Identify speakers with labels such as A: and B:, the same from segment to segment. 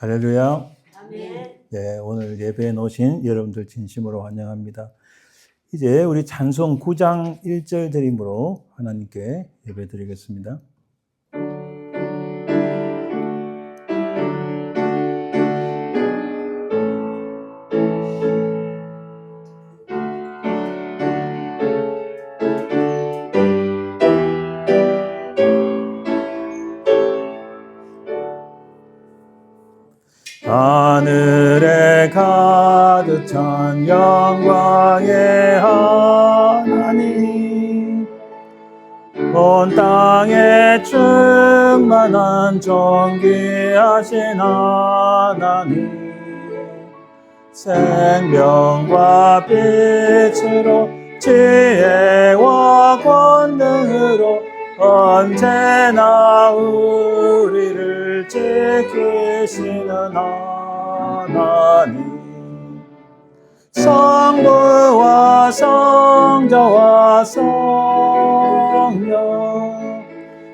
A: 할렐루야.
B: 아멘.
A: 네, 오늘 예배에 오신 여러분들 진심으로 환영합니다. 이제 우리 찬송 9장 1절 드림으로 하나님께 예배 드리겠습니다. 하늘에 가득 찬 영광의 하나님, 온 땅에 충만한 존귀하신 하나님, 생명과 빛으로 지혜와 권능으로 언제나 우리를 지키시는 하나님, 성부와 성자와 성령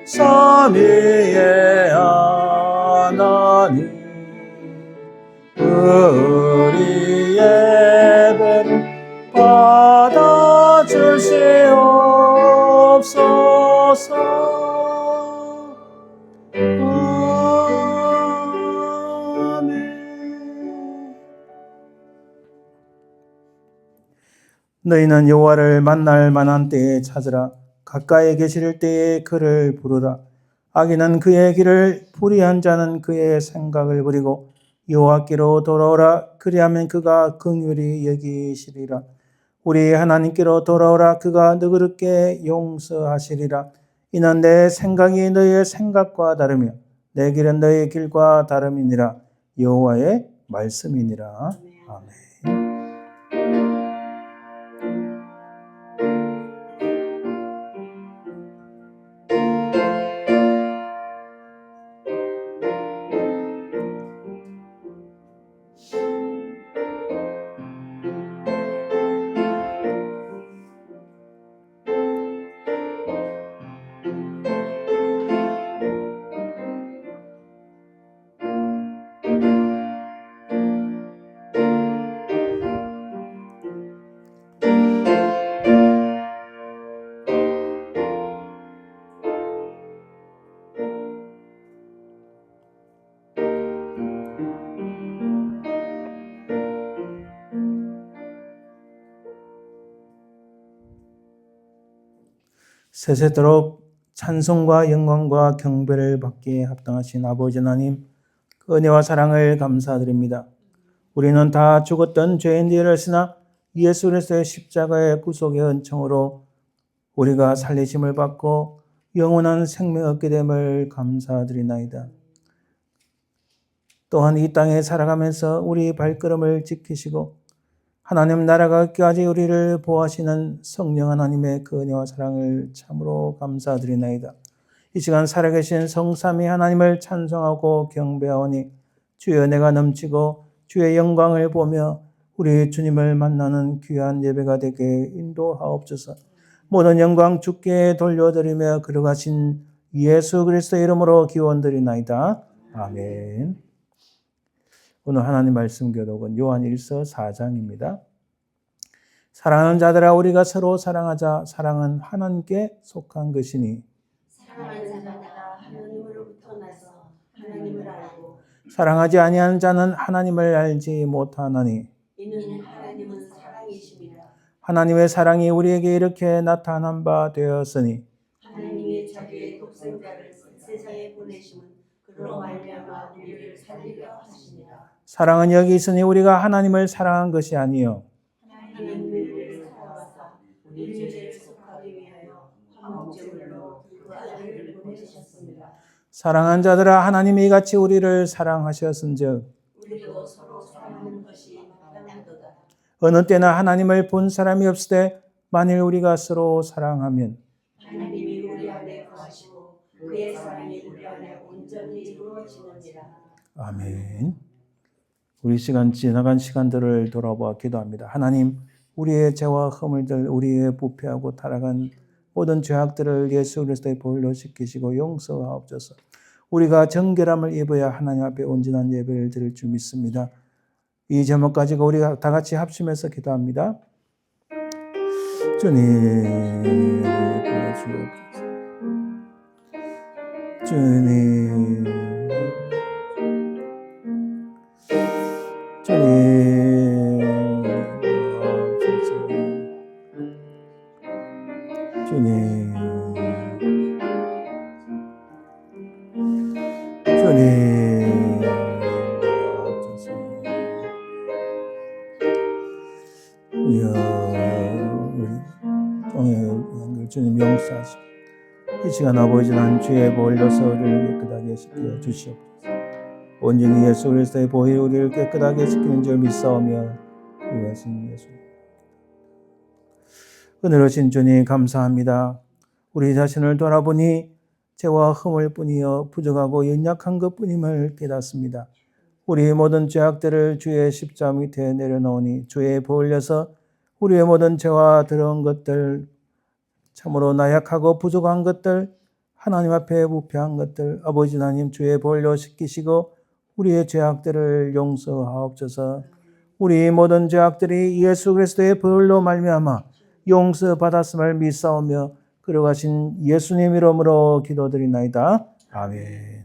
A: 삼위의 하나님, 우리 예배를 받아주시옵소서. 아멘. 너희는 여호와를 만날 만한 때에 찾으라. 가까이 계실 때에 그를 부르라. 악인은 그의 길을, 불의한 자는 그의 생각을 버리고 여호와께로 돌아오라. 그리하면 그가 긍휼히 여기시리라. 우리 하나님께로 돌아오라. 그가 너그럽게 용서하시리라. 이는 내 생각이 너희의 생각과 다르며 내 길은 너희의 길과 다름이니라. 여호와의 말씀이니라. 아멘. 세세토록 찬송과 영광과 경배를 받기에 합당하신 아버지 하나님, 그 은혜와 사랑을 감사드립니다. 우리는 다 죽었던 죄인들이었으나 예수 그리스도의 십자가의 구속의 은총으로 우리가 살리심을 받고 영원한 생명을 얻게 됨을 감사드리나이다. 또한 이 땅에 살아가면서 우리 발걸음을 지키시고 하나님 나라가 끝까지 우리를 보호하시는 성령 하나님의 그 은혜와 사랑을 참으로 감사드리나이다. 이 시간 살아계신 성삼위 하나님을 찬송하고 경배하오니 주의 은혜가 넘치고 주의 영광을 보며 우리 주님을 만나는 귀한 예배가 되게 인도하옵소서. 모든 영광 주께 돌려드리며 걸어가신 예수 그리스도의 이름으로 기원드리나이다. 아멘. 오늘 하나님 말씀 교독은 요한일서 4장입니다. 사랑하는 자들아, 우리가 서로 사랑하자. 사랑은 하나님께 속한 것이니
B: 사랑하는 자마다 하나님으로부터 나서 하나님을 알고
A: 사랑하지 아니하는 자는 하나님을 알지 못하나니
B: 이는 하나님은 사랑이심이라.
A: 하나님의 사랑이 우리에게 이렇게 나타난 바 되었으니
B: 하나님이 자기의 독생자를 세상에 보내심은 그로 말미암아 우리를 살리려 하심이라.
A: 사랑은 여기 있으니 우리가 하나님을 사랑한 것이 아니요
B: 하나님이 우리를 사랑하사 우리 죄를 속하기 위하여 한 목적으로 그 아들을 보내주셨습니다.
A: 사랑하는 자들아, 하나님이 이같이 우리를 사랑하셨은즉
B: 우리도 서로 사랑하는 것이 마땅하도다.
A: 어느 때나 하나님을 본 사람이 없을 때 만일 우리가 서로 사랑하면
B: 하나님이 우리 안에 거하시고 그의 사랑이 우리 안에 온전히 이루어지느니라.
A: 아멘. 우리 지나간 시간들을 돌아보아 기도합니다. 하나님, 우리의 죄와 허물들, 우리의 부패하고 타락한 모든 죄악들을 예수 그리스도의 보혈로 씻기시고 용서하옵소서. 우리가 정결함을 입어야 하나님 앞에 온전한 예배를 드릴 줄 믿습니다. 이 제목 가지고 우리가 다 같이 합심해서 기도합니다. 주님, 도와주옵소서. 주님, 주님, 주님 용서하시고 이 시간 아버지 하나님 주의 보혈로 우리를 깨끗하게 시켜 주시옵소서. 온전히 예수 그리스도의 보혈이 우리를 깨끗하게 시키는 줄 믿사오며 구하신 예수. 은혜로우신 주님 감사합니다. 우리 자신을 돌아보니 죄와 흠을 뿐이여 부족하고 연약한 것뿐임을 깨닫습니다. 우리의 모든 죄악들을 주의 십자 밑에 내려놓으니 주의 보혈려서 우리의 모든 죄와 더러운 것들, 참으로 나약하고 부족한 것들, 하나님 앞에 부패한 것들, 아버지 하나님 주의 보혈로 씻기시고 우리의 죄악들을 용서하옵소서. 우리 모든 죄악들이 예수 그리스도의 보혈로 말미암아 용서받았음을 믿사오며 걸어가신 예수님 이름으로 기도드리나이다. 아멘.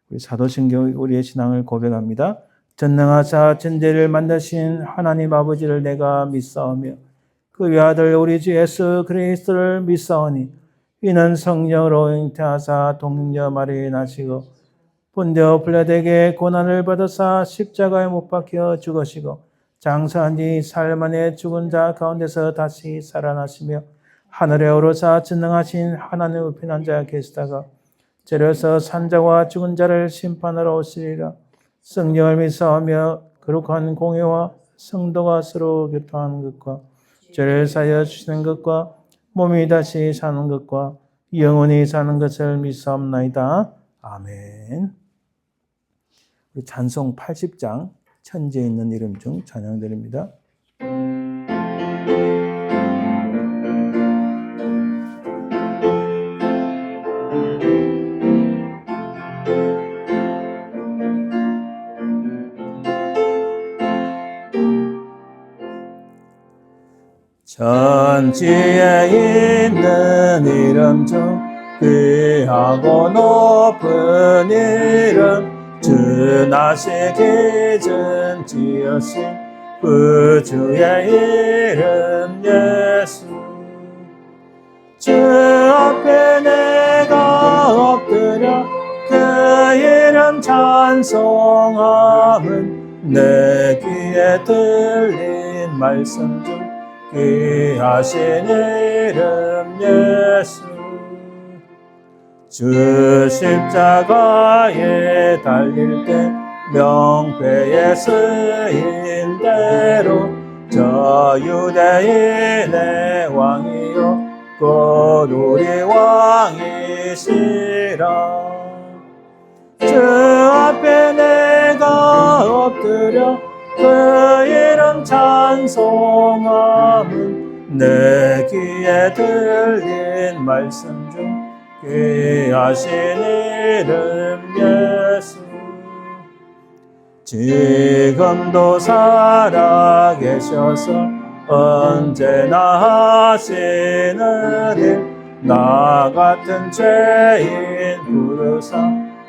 A: 우리 사도신경 우리의 신앙을 고백합니다. 전능하사 천지를 만드신 하나님 아버지를 내가 믿사오며 그의 아들 우리 주 예수 그리스도를 믿사오니 이는 성령으로 잉태하사 동녀 마리아에 나시고 본디오 빌라도에게 고난을 받으사 십자가에 못 박혀 죽으시고 장사한 지 사흘 만에 죽은 자 가운데서 다시 살아나시며 하늘에 오르사 전능하신 하나님 우편 앉아 계시다가 저려서 산자와 죽은 자를 심판하러 오시리라. 성령을 믿사오며 거룩한 공회와 성도가 서로 교통하는 것과 죄를 사하여 주시는 것과 몸이 다시 사는 것과 영원히 사는 것을 믿사옵나이다. 아멘. 우리 찬송 80장 천지에 있는 이름 중 찬양드립니다. 천지에 있는 이름 중 귀하고 높은 이름 주 나시기 전 지으신 그 주의 이름 예수. 주 앞에 내가 엎드려 그 이름 찬송함은 내 귀에 들린 말씀 중 귀하신 이름 예수. 주 십자가에 달릴 때 명패에 쓰인 대로 저 유대인의 왕이요 곧 우리 왕이시라. 주 앞에 내가 엎드려 그 이름 찬송함은 내 귀에 들린 말씀 중 귀하신 이름 예수. 지금도 살아계셔서 언제나 하시는 일 나 같은 죄인 부르사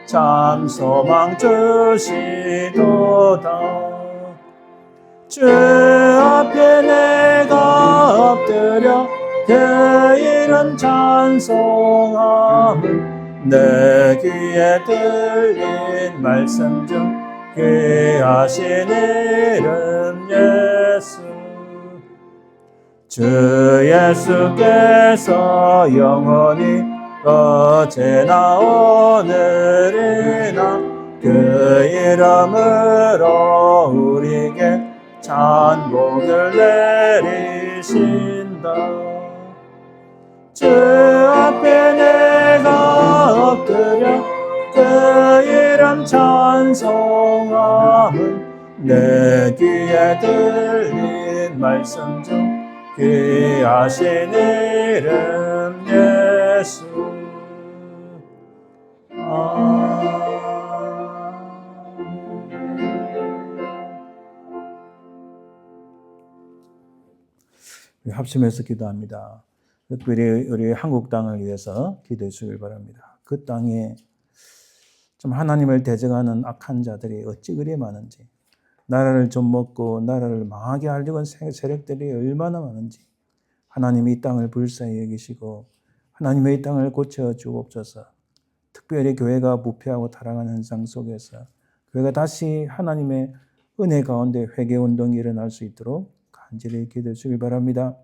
A: 참 소망 주시도다. 주 앞에 내가 엎드려 그 이름 찬송함은 내 귀에 들린 말씀 중 귀하신 이름 예수. 주 예수께서 영원히 어제나 오늘이나 그 이름으로 우리에게 찬복을 내리신다. 주 앞에 내가 엎드려 그 이름 찬송함은 내 귀에 들린 말씀 중 귀하신 이름 예수. 합심해서 기도합니다. 특별히 우리 한국 땅을 위해서 기도해 주길 바랍니다. 그 땅에 좀 하나님을 대적하는 악한 자들이 어찌 그리 많은지, 나라를 좀 먹고 나라를 망하게 하려고 하는 세력들이 얼마나 많은지, 하나님이 이 땅을 불쌍히 여기시고 하나님의 이 땅을 고쳐 주옵소서. 특별히 교회가 부패하고 타락하는 현상 속에서 교회가 다시 하나님의 은혜 가운데 회개운동이 일어날 수 있도록 간절히 기도해 주길 바랍니다.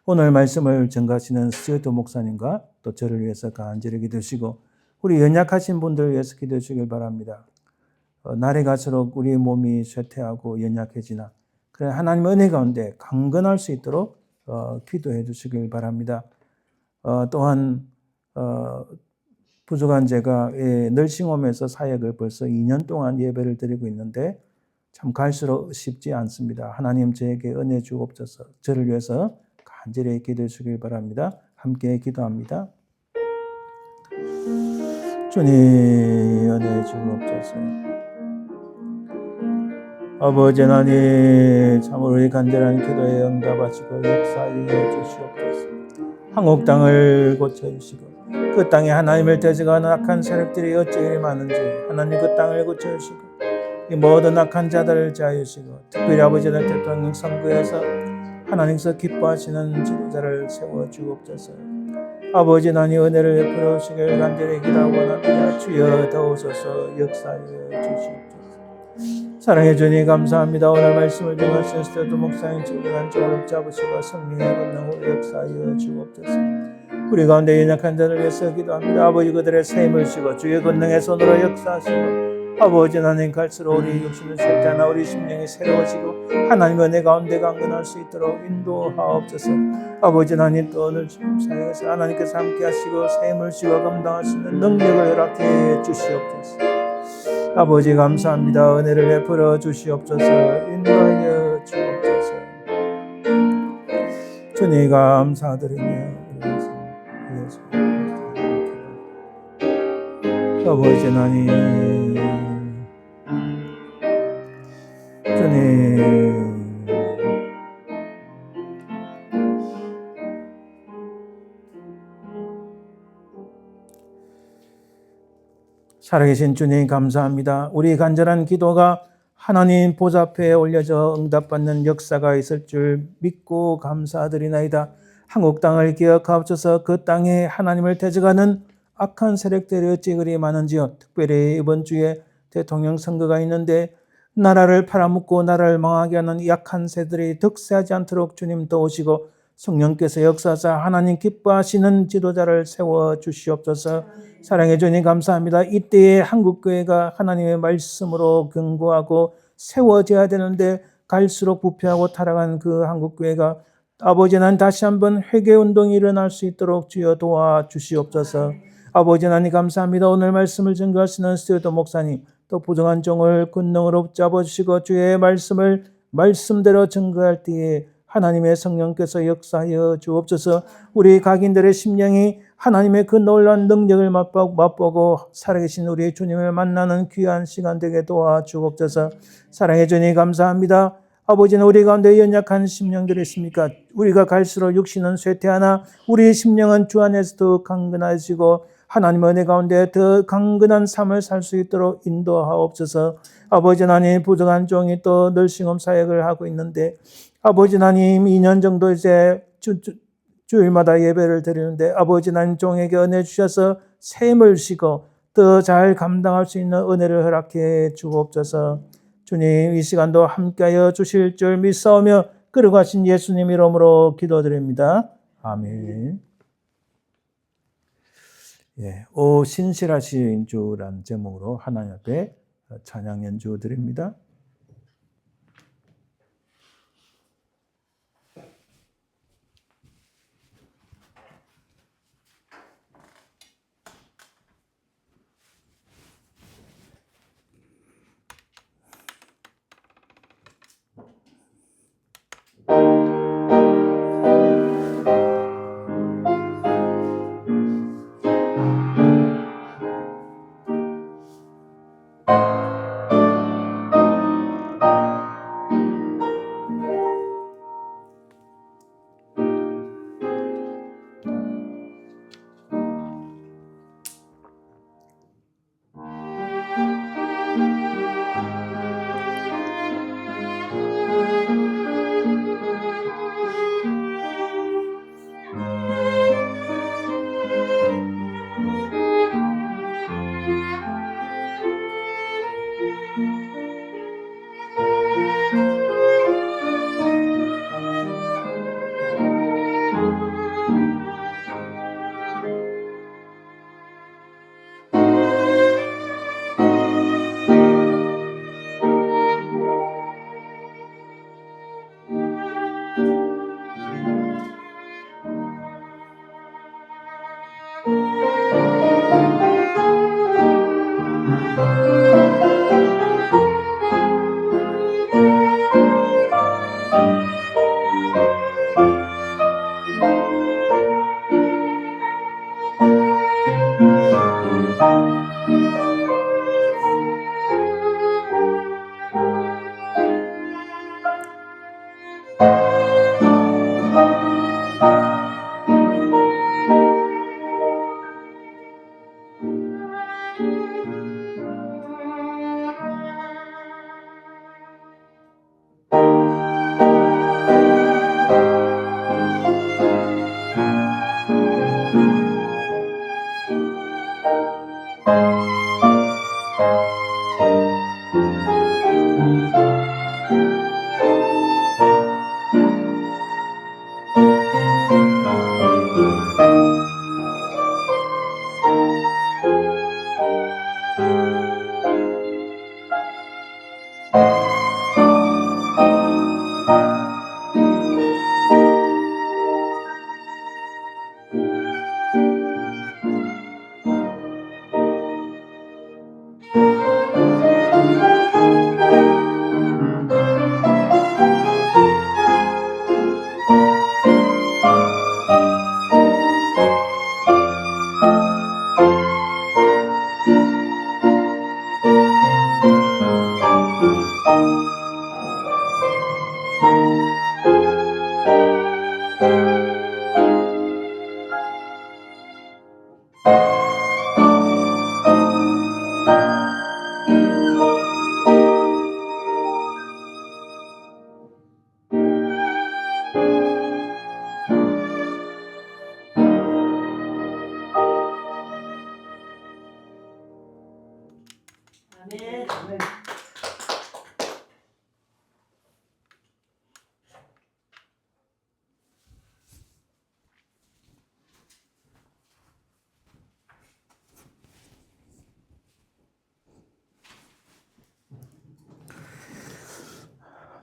A: 오늘 말씀을 전가하시는 스튜어트 목사님과 또 저를 위해서 간절히 기도하시고 우리 연약하신 분들을 위해서 기도해 주길 바랍니다. 날이 갈수록 우리의 몸이 쇠퇴하고 연약해지나 그래 하나님의 은혜 가운데 강건할 수 있도록 기도해 주시길 바랍니다. 또한 부족한 제가 널싱홈에서 사역을 벌써 2년 동안 예배를 드리고 있는데 참 갈수록 쉽지 않습니다. 하나님 저에게 은혜 주옵소서. 저를 위해서 간절히 기도해 주길 바랍니다. 함께 기도합니다. 주님 은혜 주옵소서. 아버지 하나님 참으로 우리 간절한 기도에 응답하시고 역사하여 주시옵소서. 한국 땅을 고쳐주시고 그 땅에 하나님을 대적하는 악한 세력들이 어찌 그리 많은지 하나님 그 땅을 고쳐주시고 이 모든 악한 자들을 자유시고 특별히 아버지는 대통령 선거에서 하나님께서 기뻐하시는 지도자를 세워주옵소서. 아버지 하나님 은혜를 베풀어 주시길 간절히 기도하고 원합니다. 주여 더오소서 역사하여 주시옵소서. 사랑해 주님 감사합니다. 오늘 말씀을 전하신 스튜어트 목사님 주님한 쪽을 잡으시고 성령의 권능으로 역사하여 주옵소서. 우리 가운데 연약한 자를 위해서 기도합니다. 아버지 그들의 새 힘을 주시고 주의 권능의 손으로 역사하시고 아버지 하나님 갈수록 우리 육신은 쇠퇴하나 우리 심령이 새로워지고 하나님의 은혜 가운데 강건할 수 있도록 인도하옵소서. 아버지 하나님 또 오늘 주님 사역에서 하나님께서 함께 하시고 새 힘을 주시고 감당할 수 있는 능력을 허락해 주시옵소서. 아버지 감사합니다. 은혜를 베풀어 주시옵소서. 인도하여 주옵소서. 주님 감사드리며 아버지 하나님 주님 살아계신 주님 감사합니다. 우리 간절한 기도가 하나님 보좌 앞에 올려져 응답받는 역사가 있을 줄 믿고 감사드리나이다. 한국 땅을 기억하옵소서. 그 땅에 하나님을 대적하는 악한 세력들이 어찌 그리 많은지요. 특별히 이번 주에 대통령 선거가 있는데 나라를 팔아먹고 나라를 망하게 하는 약한 세들이 득세하지 않도록 주님 도우시고 성령께서 역사하사 하나님 기뻐하시는 지도자를 세워주시옵소서. 사랑해 주님 감사합니다. 이때에 한국교회가 하나님의 말씀으로 견고하고 세워져야 되는데 갈수록 부패하고 타락한 그 한국교회가 아버지 하나님 다시 한번 회개운동이 일어날 수 있도록 주여 도와주시옵소서. 아버지 하나님 감사합니다. 오늘 말씀을 전가하시는 스튜어트 목사님 또 부정한 종을 권능으로 붙잡아주시고 주의 말씀을 말씀대로 전가할 때에 하나님의 성령께서 역사하여 주옵소서. 우리 각인들의 심령이 하나님의 그 놀라운 능력을 맛보고 살아계신 우리 주님을 만나는 귀한 시간 되게 도와주옵소서. 사랑해 주님 감사합니다. 아버지는 우리 가운데 연약한 심령들이 있습니까? 우리가 갈수록 육신은 쇠퇴하나 우리 심령은 주 안에서 더 강건하시고 하나님의 은혜 가운데 더 강건한 삶을 살 수 있도록 인도하옵소서. 아버지 하나님 부족한 종이 또 널싱홈 사역을 하고 있는데 아버지 하나님 2년 정도 이제 주일마다 예배를 드리는데 아버지 하나님 종에게 은혜 주셔서 새 힘을 주시고 더 잘 감당할 수 있는 은혜를 허락해 주옵소서. 주님 이 시간도 함께하여 주실 줄 믿사오며 걸어가신 예수님 이름으로 기도드립니다. 아멘. 예, 오 신실하신 주라는 제목으로 하나님 앞에 찬양 연주 드립니다.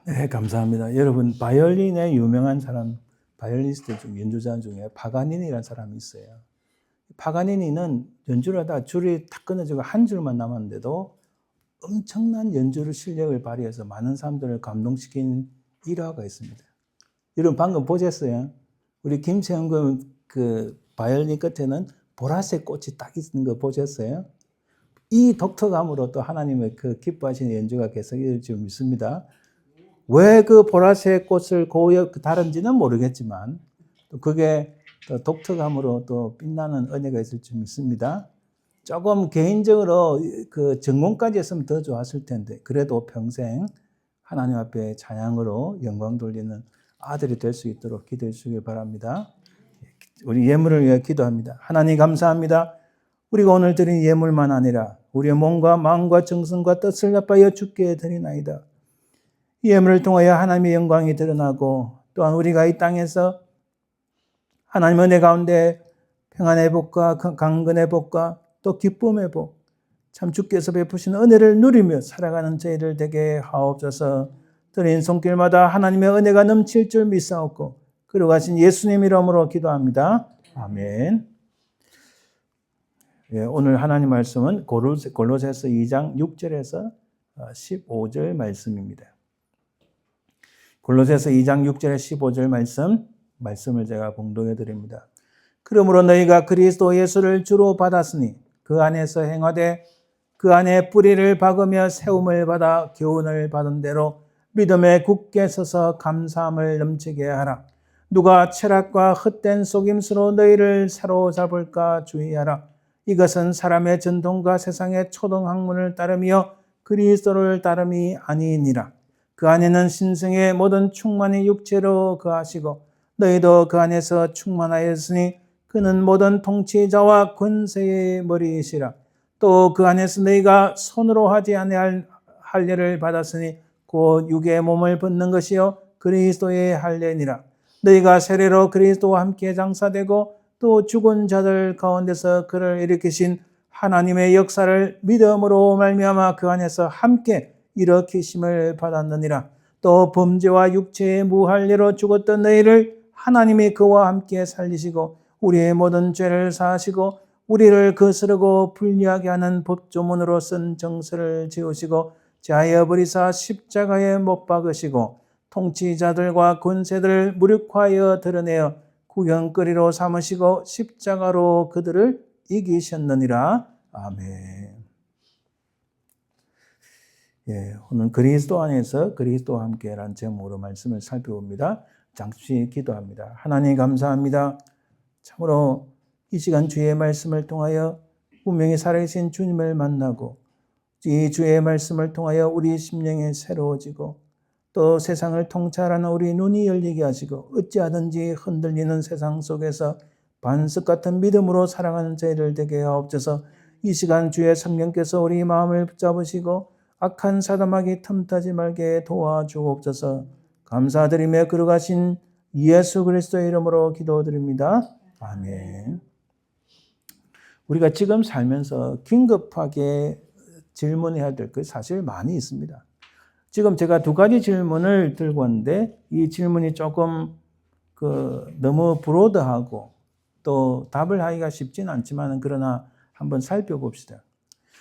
A: 네, 감사합니다. 여러분, 바이올린의 유명한 사람, 바이올리스트 중 연주자 중에 파가니니라는 사람이 있어요. 파가니니는 연주를 하다가 줄이 탁 끊어지고 한 줄만 남았는데도 엄청난 연주를 실력을 발휘해서 많은 사람들을 감동시킨 일화가 있습니다. 여러분 방금 보셨어요? 우리 김세형 그 바이올린 끝에는 보라색 꽃이 딱 있는 거 보셨어요? 이 독특함으로 또 하나님의 그 기뻐하시는 연주가 계속 이어질 줄 믿습니다. 왜 그 보라색 꽃을 다른지는 모르겠지만 또 그게 또 독특함으로 또 빛나는 은혜가 있을 줄 믿습니다. 조금 개인적으로 그 전공까지 했으면 더 좋았을 텐데 그래도 평생 하나님 앞에 찬양으로 영광 돌리는 아들이 될 수 있도록 기도해 주시길 바랍니다. 우리 예물을 위해 기도합니다. 하나님 감사합니다. 우리가 오늘 드린 예물만 아니라 우리의 몸과 마음과 정성과 뜻을 합하여 주께 드리나이다. 이 예물을 통하여 하나님의 영광이 드러나고 또한 우리가 이 땅에서 하나님 은혜 가운데 평안의 복과 강건의 복과 또 기쁨의 복, 참 주께서 베푸신 은혜를 누리며 살아가는 저희들 되게 하옵소서. 드린 손길마다 하나님의 은혜가 넘칠 줄 믿사옵고 그러가신 예수님 이름으로 기도합니다. 아멘. 예, 오늘 하나님 말씀은 골로새서 2장 6절에서 15절 말씀입니다. 골로새서 2장 6절에 15절 말씀을 제가 봉독해 드립니다. 그러므로 너희가 그리스도 예수를 주로 받았으니 그 안에서 행하되 그 안에 뿌리를 박으며 세움을 받아 교훈을 받은 대로 믿음에 굳게 서서 감사함을 넘치게 하라. 누가 철학과 헛된 속임수로 너희를 사로잡을까 주의하라. 이것은 사람의 전통과 세상의 초등학문을 따르며 그리스도를 따름이 아니니라. 그 안에는 신성의 모든 충만이 육체로 거하시고 너희도 그 안에서 충만하였으니 그는 모든 통치자와 권세의 머리이시라. 또 그 안에서 너희가 손으로 하지 아니할 할례를 받았으니 곧 육의 몸을 벗는 것이요 그리스도의 할례니라. 너희가 세례로 그리스도와 함께 장사되고 또 죽은 자들 가운데서 그를 일으키신 하나님의 역사를 믿음으로 말미암아 그 안에서 함께 일으키심을 받았느니라. 또 범죄와 육체의 무할례로 죽었던 너희를 하나님이 그와 함께 살리시고 우리의 모든 죄를 사하시고 우리를 거스르고 불리하게 하는 법조문으로 쓴 정서를 지우시고 제하여 버리사 십자가에 못 박으시고 통치자들과 권세들을 무력화하여 드러내어 구경거리로 삼으시고 십자가로 그들을 이기셨느니라. 아멘. 예, 오늘 그리스도 안에서 그리스도와 함께라는 제목으로 말씀을 살펴봅니다. 잠시 기도합니다. 하나님 감사합니다. 참으로 이 시간 주의 말씀을 통하여 분명히 살아계신 주님을 만나고 이 주의 말씀을 통하여 우리 심령이 새로워지고 또 세상을 통찰하는 우리 눈이 열리게 하시고 어찌하든지 흔들리는 세상 속에서 반석 같은 믿음으로 살아가는 저희를 되게 하옵소서. 이 시간 주의 성령께서 우리 마음을 붙잡으시고 악한 사담하기 틈타지 말게 도와주옵소서. 감사드리며 걸어가신 예수 그리스도의 이름으로 기도드립니다. 아멘. 우리가 지금 살면서 긴급하게 질문해야 될 것 사실 많이 있습니다. 지금 제가 두 가지 질문을 들고 왔는데 이 질문이 조금 너무 브로드하고 또 답을 하기가 쉽지는 않지만 그러나 한번 살펴봅시다.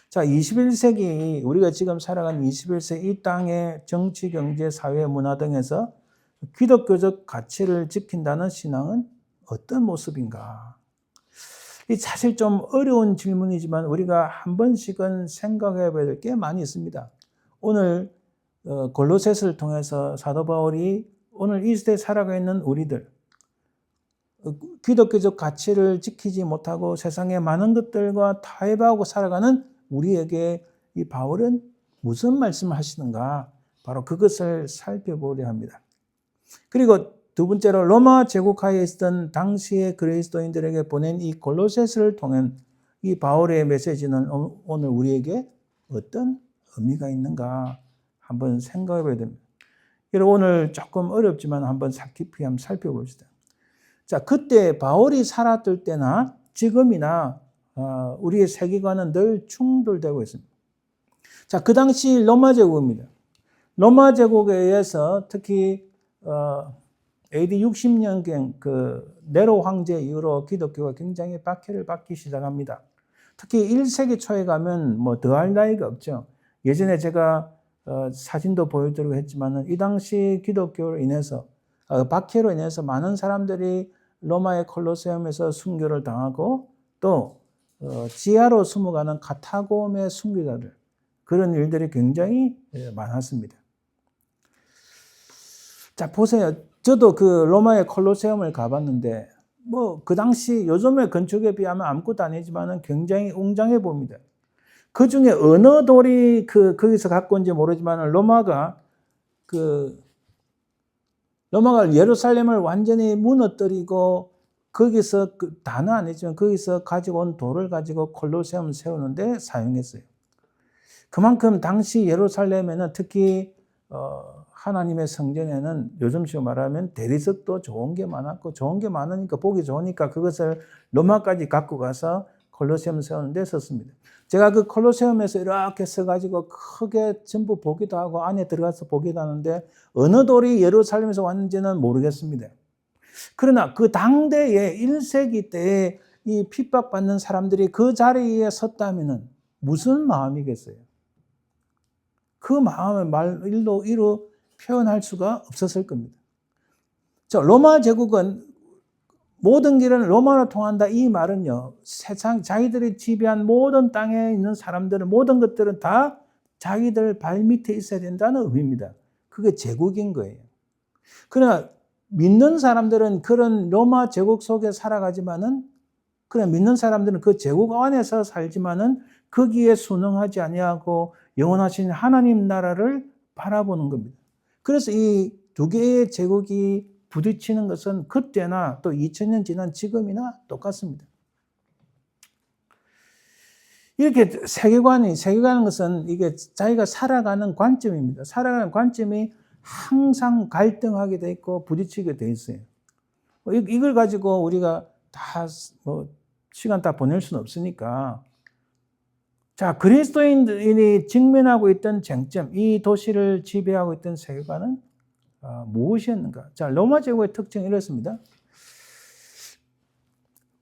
A: 자, 21세기 우리가 지금 살아가는 21세기 이 땅의 정치, 경제, 사회, 문화 등에서 기독교적 가치를 지킨다는 신앙은 어떤 모습인가? 이 사실 좀 어려운 질문이지만 우리가 한 번씩은 생각해 봐야 될 게 많이 있습니다. 오늘 골로새서를 통해서 사도 바울이 오늘 이 시대에 살아가 있는 우리들 기독교적 가치를 지키지 못하고 세상의 많은 것들과 타협하고 살아가는 우리에게 이 바울은 무슨 말씀을 하시는가? 바로 그것을 살펴보려 합니다. 그리고 두 번째로 로마 제국하에 있던 당시의 그리스도인들에게 보낸 이 골로새서를 통한 이 바울의 메시지는 오늘 우리에게 어떤 의미가 있는가 한번 생각해 봐야 됩니다. 여러분 오늘 조금 어렵지만 한번 깊이 한번 살펴봅시다. 자, 그때 바울이 살았을 때나 지금이나 우리의 세계관은 늘 충돌되고 있습니다. 자, 그 당시 로마 제국입니다. 로마 제국에 의해서 특히 AD 60년경 그 네로 황제 이후로 기독교가 굉장히 박해를 받기 시작합니다. 특히 1세기 초에 가면 뭐 더할 나위가 없죠. 예전에 제가 사진도 보여드리고 했지만은 이 당시 기독교로 인해서 박해로 인해서 많은 사람들이 로마의 콜로세움에서 순교를 당하고 또 지하로 숨어가는 카타콤의 순교자들 그런 일들이 굉장히 많았습니다. 자 보세요. 저도 그 로마의 콜로세움을 가봤는데 뭐 그 당시 요즘의 건축에 비하면 아무것도 아니지만은 굉장히 웅장해 보입니다. 그 중에 어느 돌이 거기서 갖고 온지 모르지만 로마가 예루살렘을 완전히 무너뜨리고 거기서 다는 아니지만 거기서 가지고 온 돌을 가지고 콜로세움 세우는데 사용했어요. 그만큼 당시 예루살렘에는 특히 하나님의 성전에는 요즘식으로 말하면 대리석도 좋은 게 많았고 좋은 게 많으니까 보기 좋으니까 그것을 로마까지 갖고 가서 콜로세움 세우는 데 썼습니다. 제가 그 콜로세움에서 이렇게 서가지고 크게 전부 보기도 하고 안에 들어가서 보기도 하는데 어느 돌이 예루살렘에서 왔는지는 모르겠습니다. 그러나 그 당대에 1세기 때에 이 핍박받는 사람들이 그 자리에 섰다면 무슨 마음이겠어요? 그 마음을 말로 표현할 수가 없었을 겁니다. 로마 제국은 모든 길은 로마로 통한다 이 말은요. 세상 자기들이 지배한 모든 땅에 있는 사람들은 모든 것들은 다 자기들 발 밑에 있어야 된다는 의미입니다. 그게 제국인 거예요. 그러나 믿는 사람들은 그런 로마 제국 속에 살아가지만은 그냥 믿는 사람들은 그 제국 안에서 살지만은 거기에 순응하지 아니하고 영원하신 하나님 나라를 바라보는 겁니다. 그래서 이 두 개의 제국이 부딪히는 것은 그때나 또 2000년 지난 지금이나 똑같습니다. 이렇게 세계관은 것은 이게 자기가 살아가는 관점입니다. 살아가는 관점이 항상 갈등하게 돼 있고 부딪히게 돼 있어요. 이걸 가지고 우리가 다 시간 다 보낼 수는 없으니까. 자, 그리스도인이 직면하고 있던 쟁점, 이 도시를 지배하고 있던 세계관은 무엇이었는가? 자, 로마 제국의 특징이 이렇습니다.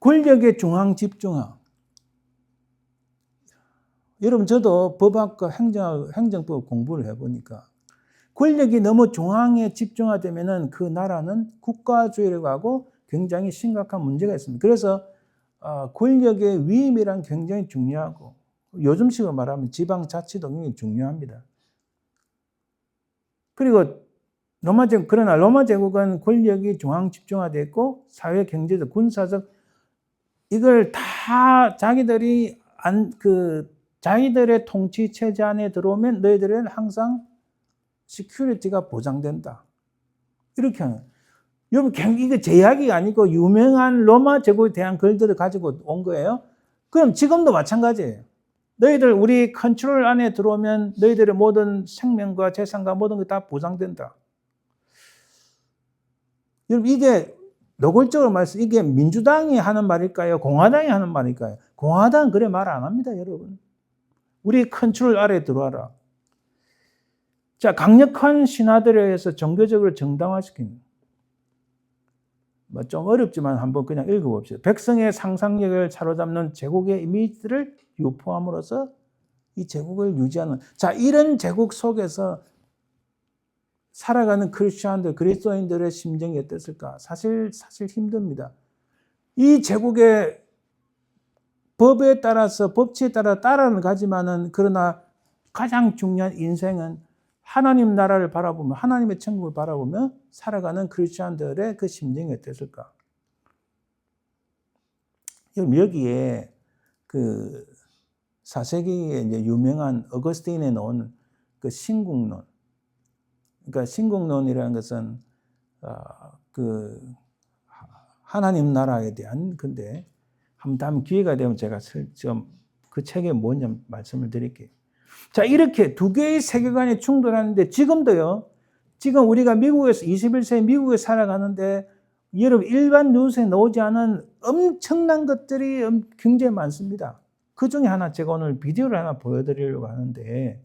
A: 권력의 중앙 집중화. 여러분, 저도 법학과 행정법 공부를 해보니까 권력이 너무 중앙에 집중화되면은 그 나라는 국가주의라고 하고 굉장히 심각한 문제가 있습니다. 그래서 권력의 위임이란 굉장히 중요하고 요즘식으로 말하면 지방자치도 굉장히 중요합니다. 그리고 그러나 로마 제국은 권력이 중앙 집중화되어 있고 사회, 경제적, 군사적 이걸 다 자기들의 통치 체제 안에 들어오면 너희들은 항상 시큐리티가 보장된다. 이렇게 하는. 여러분, 이게 제 이야기가 아니고 유명한 로마 제국에 대한 글들을 가지고 온 거예요. 그럼 지금도 마찬가지예요. 너희들 우리 컨트롤 안에 들어오면 너희들의 모든 생명과 재산과 모든 게 다 보장된다. 여러분, 이게 노골적으로 말해서 이게 민주당이 하는 말일까요? 공화당이 하는 말일까요? 공화당은 그래 말 안 합니다, 여러분. 우리 컨트롤 아래에 들어와라. 자, 강력한 신하들에 의해서 종교적으로 정당화시키는. 좀 어렵지만 한번 그냥 읽어봅시다. 백성의 상상력을 사로잡는 제국의 이미지를 유포함으로써 이 제국을 유지하는. 자, 이런 제국 속에서 살아가는 그리스도인들의 심정이 어땠을까? 사실 힘듭니다. 이 제국의 법에 따라서, 법치에 따라는 가지만은, 그러나 가장 중요한 인생은 하나님 나라를 바라보며, 하나님의 천국을 바라보며 살아가는 크리스천들의 그 심정이 어땠을까? 여기에 그 4세기에 이제 유명한 어거스틴에 놓은 그 신국론. 그러니까 신국론이라는 것은 그 하나님 나라에 대한 건데 다음 기회가 되면 제가 좀 그 책이 뭔지 말씀을 드릴게요. 자, 이렇게 두 개의 세계관이 충돌하는데 지금도요. 지금 우리가 미국에서 21세기 미국에 살아가는데 여러분 일반 뉴스에 나오지 않은 엄청난 것들이 굉장히 많습니다. 그 중에 하나 제가 오늘 비디오를 하나 보여드리려고 하는데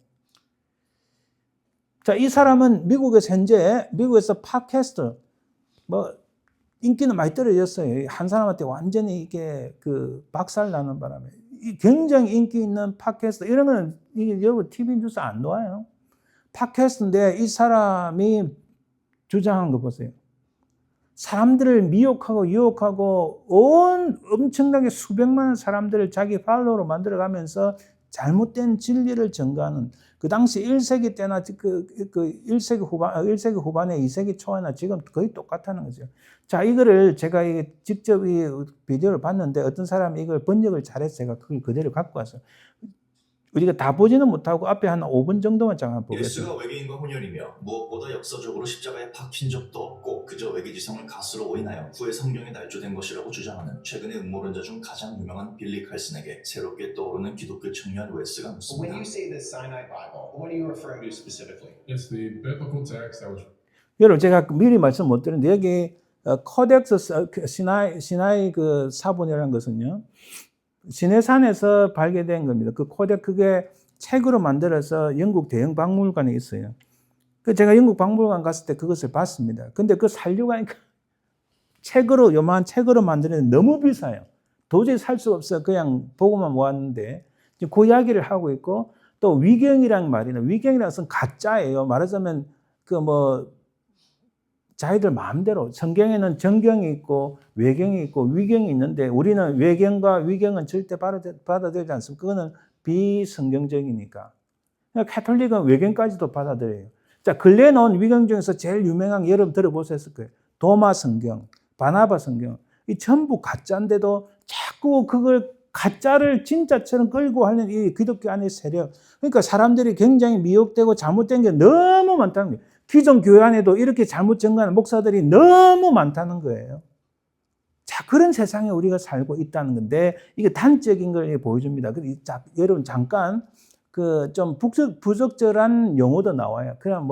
A: 자, 이 사람은 미국에서 팟캐스트, 뭐, 인기는 많이 떨어졌어요. 한 사람한테 완전히 이게 박살 나는 바람에. 굉장히 인기 있는 팟캐스트, 이런 거는 여러분 TV 뉴스 안 나와요. 팟캐스트인데 이 사람이 주장한 거 보세요. 사람들을 미혹하고 유혹하고 엄청나게 수백만 사람들을 자기 팔로워로 만들어가면서 잘못된 진리를 전가하는, 그 당시 1세기 때나 1세기 후반에 2세기 초나 지금 거의 똑같다는 거죠. 자, 이거를 제가 직접 이 비디오를 봤는데 어떤 사람이 이걸 번역을 잘해서 제가 그걸 그대로 갖고 왔어요. 우리가 다 보지는 못하고 앞에 한 5분 정도만 잠깐 보겠습니다.
C: 예수가 외계인과 혼혈이며 무엇보다 역사적으로 십자가에 박힌 적도 없고 그저 외계지성을 가스로 오인하여 후에 성경에 날조된 것이라고 주장하는 최근의 음모론자 중 가장 유명한 빌리 칼슨에게 새롭게 떠오르는 기독교 청년 웨스가 묻습니다.
D: When you say the Sinai Bible, what are you referring to specifically?
E: It's the biblical text that was
A: 여러분, 제가 미리 말씀 못 드렸는데 여기 코덱스 시나이 그 사본이라는 것은요, 시내산에서 발견된 겁니다. 그게 책으로 만들어서 영국 대형 박물관에 있어요. 제가 영국 박물관 갔을 때 그것을 봤습니다. 근데 그 살려고 하니까 요만한 책으로 만드는 너무 비싸요. 도저히 살 수가 없어요. 그냥 보고만 모았는데 그 이야기를 하고 있고, 또 위경이란 말이나 위경이라는 것은 가짜예요. 말하자면 자기들 마음대로, 성경에는 정경이 있고 외경이 있고 위경이 있는데 우리는 외경과 위경은 절대 받아들이지 않습니다. 그거는 비성경적이니까. 가톨릭은 외경까지도 받아들여요. 자, 근래에 나온 위경 중에서 제일 유명한, 여러분 들어보셨을 거예요. 도마 성경, 바나바 성경. 이 전부 가짜인데도 자꾸 그걸 가짜를 진짜처럼 끌고 하는 이 기독교 안의 세력. 그러니까 사람들이 굉장히 미혹되고 잘못된 게 너무 많다는 거예요. 기존 교회 안에도 이렇게 잘못 전가하는 목사들이 너무 많다는 거예요. 자, 그런 세상에 우리가 살고 있다는 건데, 이게 단적인 걸 보여줍니다. 자, 여러분, 잠깐, 좀 부적절한 용어도 나와요. 그냥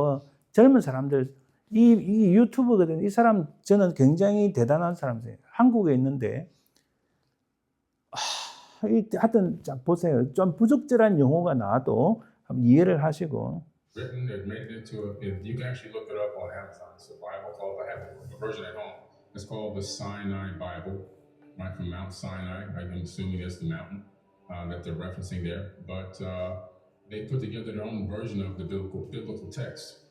A: 젊은 사람들, 이 유튜버거든요. 이 사람, 저는 굉장히 대단한 사람이에요. 한국에 있는데, 하여튼, 자, 보세요. 좀 부적절한 용어가 나와도 한번 이해를 하시고,
E: written, it made it into you can actually look it up on Amazon. It's a Bible called, I have a version at home. It's called the Sinai Bible, right, from Mount Sinai. I'm assuming that's the mountain that they're referencing there. But they put together their own version of the biblical text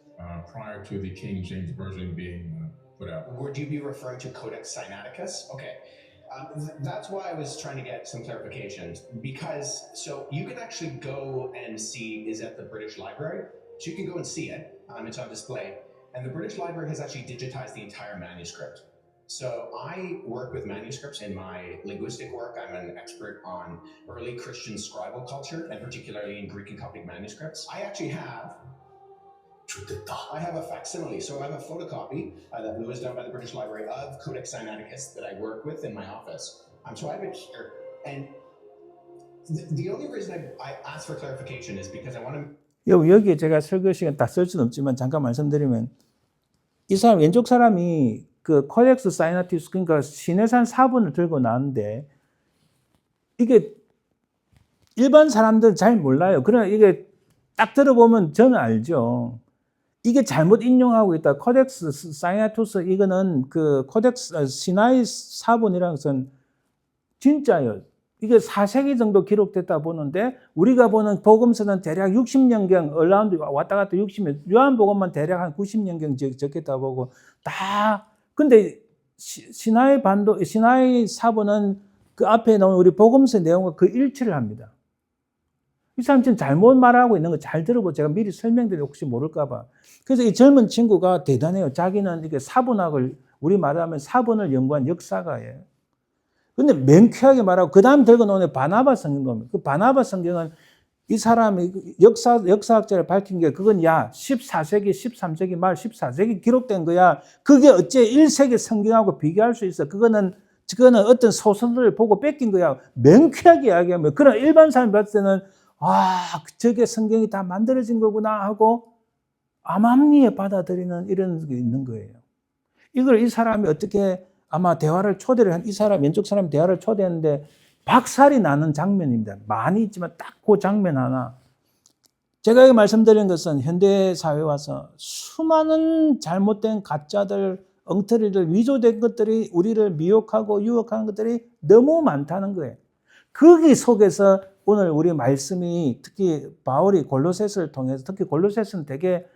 E: prior to the King James Version being put out.
D: Would you be referring to Codex Sinaiticus? Okay. That's why I was trying to get some clarification, because so you can actually go and see is at the British Library. So you can go and see it. It's on display. And the British Library has actually digitized the entire manuscript. So I work with manuscripts in my linguistic work. I'm an expert on early Christian scribal culture, and particularly in Greek and Coptic manuscripts. I actually have a facsimile. So I have a photocopy that was done by the British Library of Codex Sinaiticus that I work with in my office. So I have it here. And the only reason I asked for clarification is because I want to...
A: 여기에 제가 설교 시간 다 쓸 수는 없지만 잠깐 말씀드리면, 이 사람, 왼쪽 사람이 코덱스 사이나티우스, 그러니까 시내산 사본을 들고 나왔는데, 이게 일반 사람들은 잘 몰라요. 그러나 이게 딱 들어보면 저는 알죠. 이게 잘못 인용하고 있다. 코덱스 사이나투스, 이거는 코덱스 시나이 사본이라는 것은 진짜예요. 이게 4세기 정도 기록됐다 보는데, 우리가 보는 복음서는 대략 60년경, 얼라운드 왔다 갔다 60년, 요한복음만 대략 한 90년경 적겠다 보고, 근데 시나이 사본은 그 앞에 나온 우리 복음서 내용과 일치를 합니다. 이 사람 지금 잘못 말하고 있는 거 잘 들어보고, 제가 미리 설명드려 혹시 모를까봐. 그래서 이 젊은 친구가 대단해요. 자기는 이게 사본학을, 우리 말하면 사본을 연구한 역사가예요. 근데 명쾌하게 말하고, 그 다음 들고 나오는 바나바 성경입니다. 그 바나바 성경은 이 사람이 역사학자를 밝힌 게, 그건 14세기, 13세기 말 14세기 기록된 거야. 그게 어째 1세기 성경하고 비교할 수 있어. 그거는 어떤 소설을 보고 뺏긴 거야. 명쾌하게 이야기하면. 그러나 일반 사람이 봤을 때는, 저게 성경이 다 만들어진 거구나 하고 암암리에 받아들이는 이런 게 있는 거예요. 이걸 이 사람이 어떻게 아마 대화를 초대를 이 사람, 왼쪽 사람 대화를 초대했는데 박살이 나는 장면입니다. 많이 있지만 딱 그 장면 하나. 제가 말씀드린 것은 현대 사회에 와서 수많은 잘못된 가짜들, 엉터리들, 위조된 것들이 우리를 미혹하고 유혹하는 것들이 너무 많다는 거예요. 거기 속에서 오늘 우리 말씀이 특히 바울이 골로새서를 통해서 특히 골로새서는 되게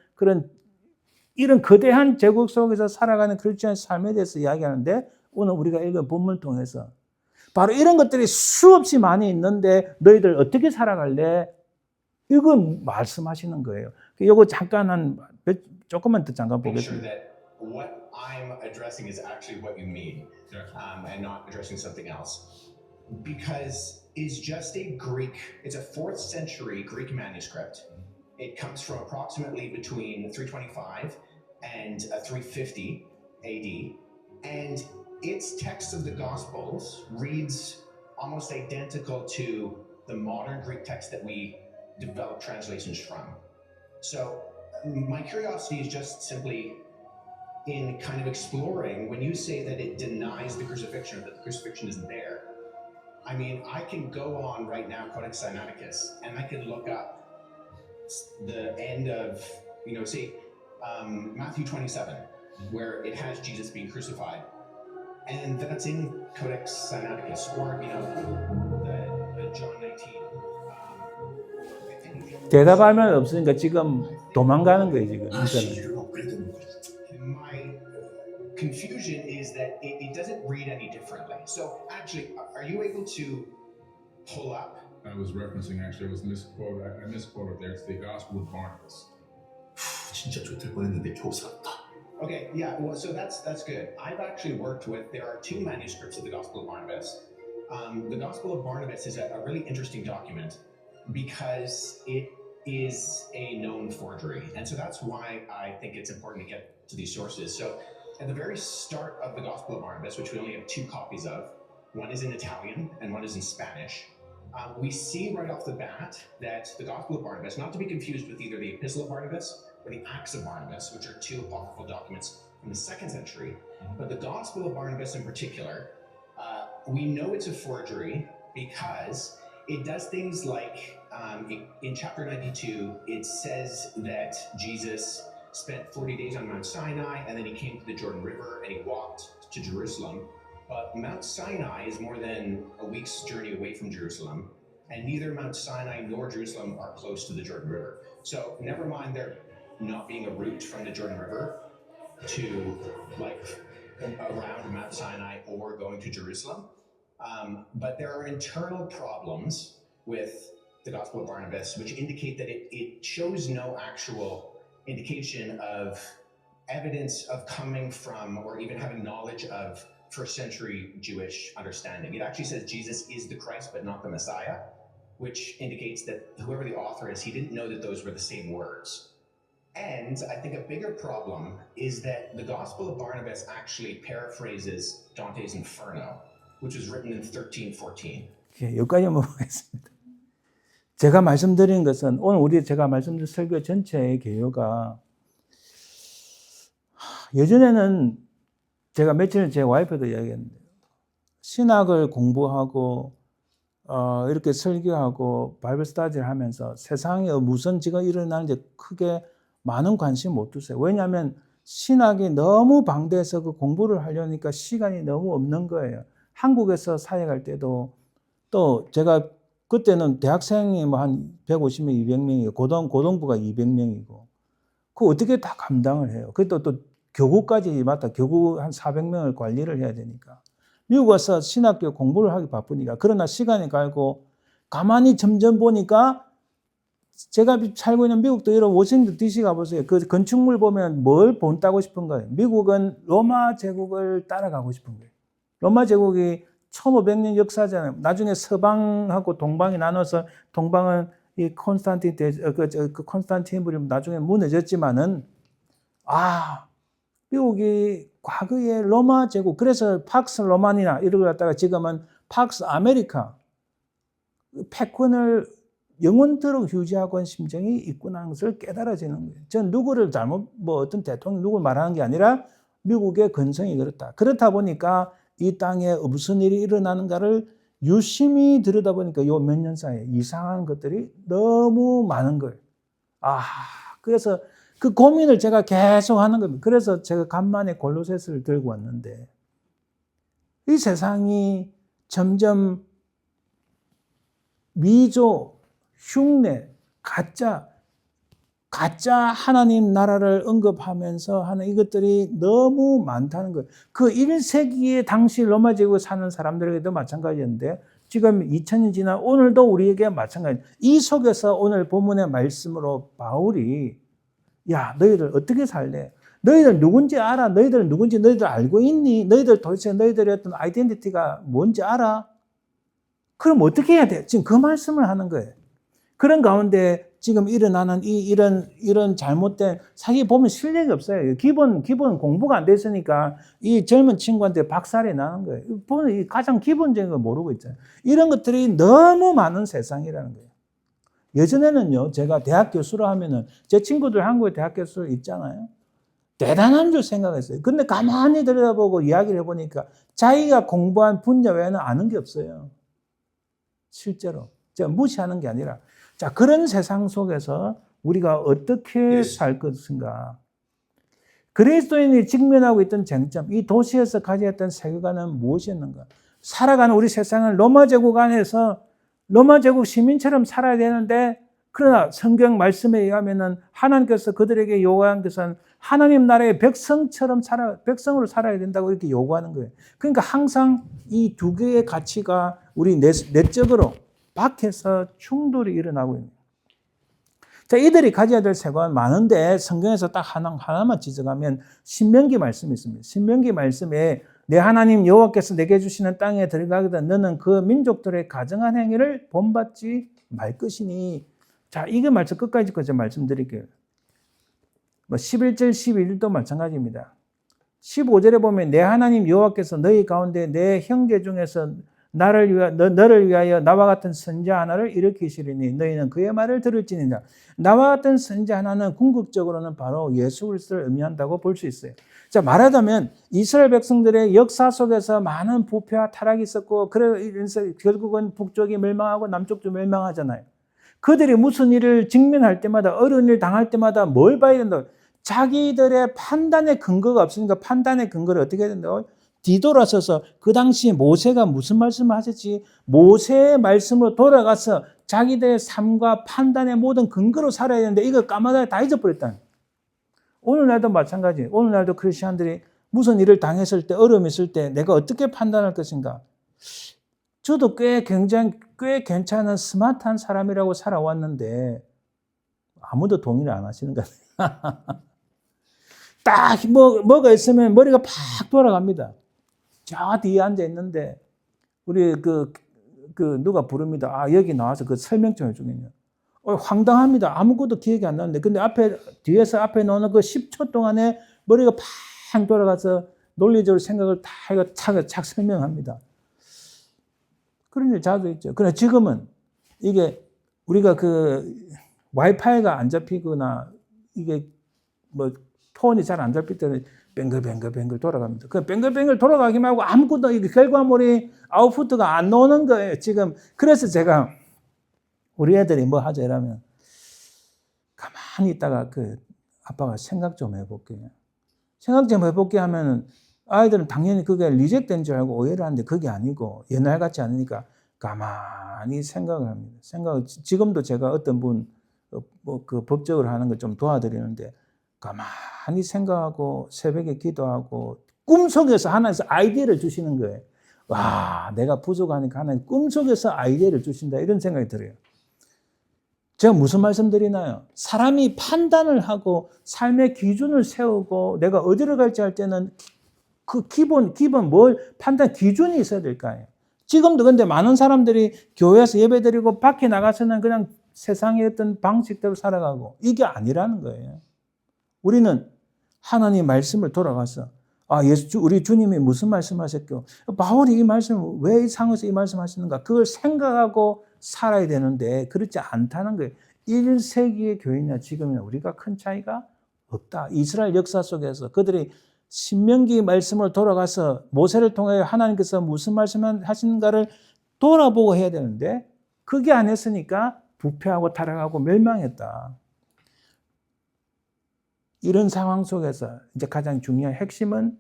A: 이런 거대한 제국 속에서 살아가는 크리스천의 삶에 대해서 이야기하는데 오늘 우리가 읽은 본문을 통해서 바로 이런 것들이 수없이 많이 있는데 너희들 어떻게 살아갈래? 이건 말씀하시는 거예요. 이거 잠깐 조금만 더 잠깐
D: Make sure
A: 보겠습니다.
D: that what I'm addressing is actually what you mean,
E: Gotcha.
D: and not addressing something else. Because it's just a Greek, it's a 4th century Greek manuscript. It comes from approximately between 325 and 350 AD. And its text of the Gospels reads almost identical to the modern Greek text that we develop translations from. So my curiosity is just simply in kind of exploring when you say that it denies the crucifixion, or that the crucifixion isn't there. I mean, I can go on right now, Codex Sinaiticus, and I can look up the end of, say, Matthew 27, where it has Jesus being crucified. And that's in Codex Sinaiticus, or, the John 19.
A: 대답할 말 없으니까 지금 도망가는 거예요, 지금.
C: 다시
A: 이제는.
C: 이를 얻게 되는 거죠.
D: My confusion is that it doesn't read any differently. So actually, are you able to pull up?
E: I was referencing, actually, I misquoted there. It's the Gospel of Barnabas.
C: 진짜 좋될 뻔했는데 겨우 살았다.
D: Okay, yeah, well, so that's good. I've actually worked with, there are 2 manuscripts of the Gospel of Barnabas. The Gospel of Barnabas is a really interesting document because it is a known forgery. And so that's why I think it's important to get to these sources. So at the very start of the Gospel of Barnabas, which we only have 2 copies of, one is in Italian and one is in Spanish. We see right off the bat that the Gospel of Barnabas, not to be confused with either the Epistle of Barnabas or the Acts of Barnabas, which are 2 apocryphal documents from the 2nd century, but the Gospel of Barnabas in particular, we know it's a forgery because it does things like, in chapter 92, it says that Jesus spent 40 days on Mount Sinai, and then he came to the Jordan River, and he walked to Jerusalem. But Mount Sinai is more than a week's journey away from Jerusalem, and neither Mount Sinai nor Jerusalem are close to the Jordan River. So never mind there not being a route from the Jordan River to around Mount Sinai or going to Jerusalem. But there are internal problems with the Gospel of Barnabas, which indicate that it shows no actual indication of evidence of coming from or even having knowledge of 1st century Jewish understanding. It actually says Jesus is the Christ, but not the Messiah, which indicates that whoever the author is, he didn't know that those were the same words. And I think a bigger problem is that the Gospel of Barnabas actually paraphrases Dante's Inferno, which was written in 1314.
A: 여기까지 보겠습니다. 제가 말씀드린 것은 오늘 제가 말씀드린 설교 전체의 개요가 예전에는 제가 며칠 전에 제 와이프도 이야기했는데 신학을 공부하고 이렇게 설교하고 바이블 스터디를 하면서 세상에 무슨 지금 일어나는지 크게 많은 관심 못 두세요. 왜냐하면 신학이 너무 방대해서 그 공부를 하려니까 시간이 너무 없는 거예요. 한국에서 사역할 때도 또 제가 그때는 대학생이 뭐 한 150명, 200명이고 고등부가 200명이고 그 어떻게 다 감당을 해요. 그것도 또 교구까지 맡아 교구 한 400명을 관리를 해야 되니까 미국 와서 신학교 공부를 하기 바쁘니까 그러나 시간이 가고 가만히 점점 보니까 제가 살고 있는 미국도 이런 워싱턴 DC 가보세요. 그 건축물 보면 뭘 본다고 싶은 거예요. 미국은 로마 제국을 따라가고 싶은 거예요. 로마 제국이 1500년 역사잖아요. 나중에 서방하고 동방이 나눠서 동방은 이 콘스탄티노플이 나중에 무너졌지만은 미국이 과거에 로마 제국, 그래서 팍스 로마니나 이런 걸 갖다가 지금은 팍스 아메리카 패권을 영원토록 유지하고 한 심정이 있구나 하는 것을 깨달아지는 거예요. 전 누구를 어떤 대통령 누구를 말하는 게 아니라 미국의 근성이 그렇다. 그렇다 보니까 이 땅에 무슨 일이 일어나는가를 유심히 들여다보니까 요 몇 년 사이에 이상한 것들이 너무 많은 거예요. 그래서 그 고민을 제가 계속 하는 겁니다. 그래서 제가 간만에 골로새서를 들고 왔는데 이 세상이 점점 미조, 흉내, 가짜 하나님 나라를 언급하면서 하는 이것들이 너무 많다는 거예요. 그 1세기에 당시 로마 제국에 사는 사람들에게도 마찬가지였는데 지금 2000년 지난 오늘도 우리에게 마찬가지예요. 이 속에서 오늘 본문의 말씀으로 바울이 야, 너희들 어떻게 살래? 너희들 누군지 알아? 너희들 누군지 너희들 알고 있니? 너희들 도대체 너희들의 어떤 아이덴티티가 뭔지 알아? 그럼 어떻게 해야 돼? 지금 그 말씀을 하는 거예요. 그런 가운데 지금 일어나는 이런 잘못된, 사실 보면 실력이 없어요. 기본 공부가 안 됐으니까 이 젊은 친구한테 박살이 나는 거예요. 보면 이 가장 기본적인 걸 모르고 있잖아요. 이런 것들이 너무 많은 세상이라는 거예요. 예전에는요, 제가 대학 교수를 하면은 제 친구들 한국에 대학 교수 있잖아요. 대단한 줄 생각했어요. 근데 가만히 들여다보고 이야기를 해보니까 자기가 공부한 분야 외에는 아는 게 없어요. 실제로. 제가 무시하는 게 아니라. 자, 그런 세상 속에서 우리가 어떻게 살 것인가. 그리스도인이 직면하고 있던 쟁점, 이 도시에서 가져왔던 세계관은 무엇이었는가. 살아가는 우리 세상은 로마 제국 안에서 로마 제국 시민처럼 살아야 되는데, 그러나 성경 말씀에 의하면은 하나님께서 그들에게 요구한 것은 하나님 나라의 백성으로 살아야 된다고 이렇게 요구하는 거예요. 그러니까 항상 이 두 개의 가치가 우리 내적으로 밖에서 충돌이 일어나고 있는 거예요. 자, 이들이 가져야 될 세계관 많은데 성경에서 딱 하나만 지적하면 신명기 말씀이 있습니다. 신명기 말씀에 내 하나님 여호와께서 내게 주시는 땅에 들어가거든 너는 그 민족들의 가증한 행위를 본받지 말 것이니. 자, 이게 말씀 끝까지 제가 말씀드릴게요. 11절, 11절도 마찬가지입니다. 15절에 보면 내 하나님 여호와께서 너희 가운데 내 형제 중에서 너를 위하여 나와 같은 선자 하나를 일으키시리니 너희는 그의 말을 들을지니라. 나와 같은 선자 하나는 궁극적으로는 바로 예수 그리스도를 의미한다고 볼 수 있어요. 자, 말하자면 이스라엘 백성들의 역사 속에서 많은 부패와 타락이 있었고 그래서 결국은 북쪽이 멸망하고 남쪽도 멸망하잖아요. 그들이 무슨 일을 직면할 때마다 어려운 일 당할 때마다 뭘 봐야 된다고? 자기들의 판단의 근거가 없으니까 판단의 근거를 어떻게 해야 된다고? 뒤돌아서서 그 당시 모세가 무슨 말씀을 하셨지? 모세의 말씀으로 돌아가서 자기들의 삶과 판단의 모든 근거로 살아야 되는데 이걸 까마득히 다 잊어버렸다. 오늘날도 마찬가지. 오늘날도 크리스천들이 무슨 일을 당했을 때, 어려움이 있을 때 내가 어떻게 판단할 것인가? 저도 꽤 괜찮은 스마트한 사람이라고 살아왔는데 아무도 동의를 안 하시는 것 같아요. 딱 뭐가 있으면 머리가 팍 돌아갑니다. 저 뒤에 앉아 있는데 우리 누가 부릅니다. 여기 나와서 그 설명 좀 해주면요. 황당합니다. 아무것도 기억이 안 나는데 근데 뒤에서 앞에 나오는 그 10초 동안에 머리가 팍 돌아가서 논리적으로 생각을 다 이거 착 설명합니다. 그런 일 자주 있죠. 그러나 지금은 이게 우리가 와이파이가 안 잡히거나 이게 폰이 잘 안 잡힐 때는 뱅글뱅글 돌아갑니다. 그 뱅글뱅글 돌아가기만 하고 아무것도 이게 결과물이 아웃풋가 안 나오는 거예요, 지금. 그래서 제가 우리 애들이 뭐 하자 이러면 가만히 있다가 아빠가 생각 좀 해볼게요. 생각 좀 해볼게 하면은 아이들은 당연히 그게 리젝트된 줄 알고 오해를 하는데 그게 아니고 옛날 같지 않으니까 가만히 생각을 합니다. 지금도 제가 어떤 분 법적으로 하는 걸 좀 도와드리는데 가만히 생각하고 새벽에 기도하고 꿈속에서 하나님께서 아이디어를 주시는 거예요. 와, 내가 부족하니까 하나님 꿈속에서 아이디어를 주신다 이런 생각이 들어요. 제가 무슨 말씀 드리나요? 사람이 판단을 하고 삶의 기준을 세우고 내가 어디로 갈지 할 때는 그 기본 판단 기준이 있어야 될 거 아니에요. 지금도 근데 많은 사람들이 교회에서 예배드리고 밖에 나가서는 그냥 세상의 어떤 방식대로 살아가고 이게 아니라는 거예요. 우리는 하나님 말씀을 돌아가서 우리 주님이 무슨 말씀하셨고 바울이 이 말씀을 왜 이 상황에서 이 말씀하시는가 그걸 생각하고 살아야 되는데 그렇지 않다는 거예요. 1세기의 교회냐 지금이냐 우리가 큰 차이가 없다. 이스라엘 역사 속에서 그들이 신명기 말씀을 돌아가서 모세를 통해 하나님께서 무슨 말씀을 하시는가를 돌아보고 해야 되는데 그게 안 했으니까 부패하고 타락하고 멸망했다. 이런 상황 속에서 이제 가장 중요한 핵심은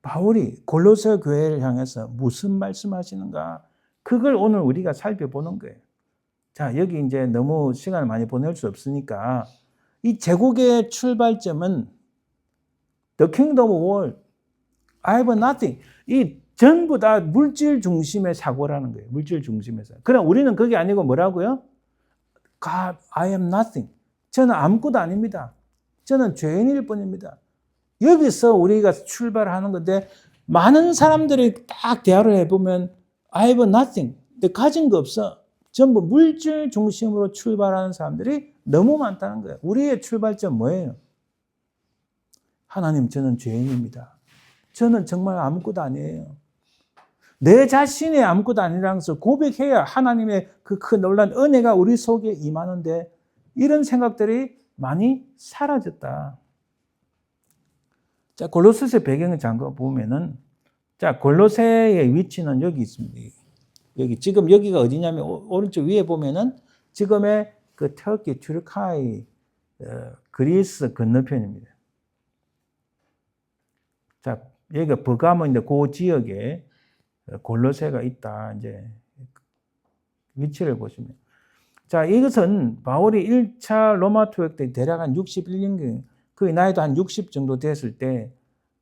A: 바울이 골로새 교회를 향해서 무슨 말씀하시는가? 그걸 오늘 우리가 살펴보는 거예요. 자, 여기 이제 너무 시간을 많이 보낼 수 없으니까 이 제국의 출발점은 The Kingdom of War, I have nothing. 이 전부 다 물질 중심의 사고라는 거예요. 물질 중심에서. 그럼 우리는 그게 아니고 뭐라고요? God, I am nothing. 저는 아무것도 아닙니다. 저는 죄인일 뿐입니다. 여기서 우리가 출발하는 건데 많은 사람들이 딱 대화를 해보면 I have nothing. 근데 가진 거 없어. 전부 물질 중심으로 출발하는 사람들이 너무 많다는 거예요. 우리의 출발점 뭐예요? 하나님, 저는 죄인입니다. 저는 정말 아무것도 아니에요. 내 자신이 아무것도 아니라는 것을 고백해야 하나님의 그 큰 놀란 은혜가 우리 속에 임하는데 이런 생각들이 많이 사라졌다. 자, 골로새서 배경을 잠깐 보면은, 자, 골로새의 위치는 여기 있습니다. 여기, 지금 여기가 어디냐면, 오른쪽 위에 보면은, 지금의 그 터키, 튀르카이, 그리스 건너편입니다. 자, 여기가 버가모인데, 그 지역에 골로새가 있다. 이제, 위치를 보시면. 자, 이것은 바울이 1차 로마 투역 때 대략 한 61년경, 그 나이도 한 60 정도 됐을 때,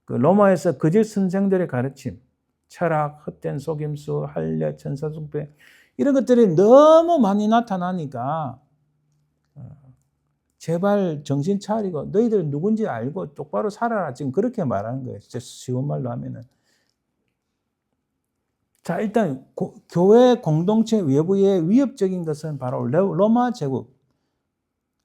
A: 그 로마에서 거짓 선생들의 가르침, 철학, 헛된 속임수, 할례, 천사숭배, 이런 것들이 너무 많이 나타나니까, 제발 정신 차리고, 너희들 누군지 알고 똑바로 살아라. 지금 그렇게 말하는 거예요. 진짜 쉬운 말로 하면은. 자, 일단, 교회 공동체 외부의 위협적인 것은 바로 로마 제국.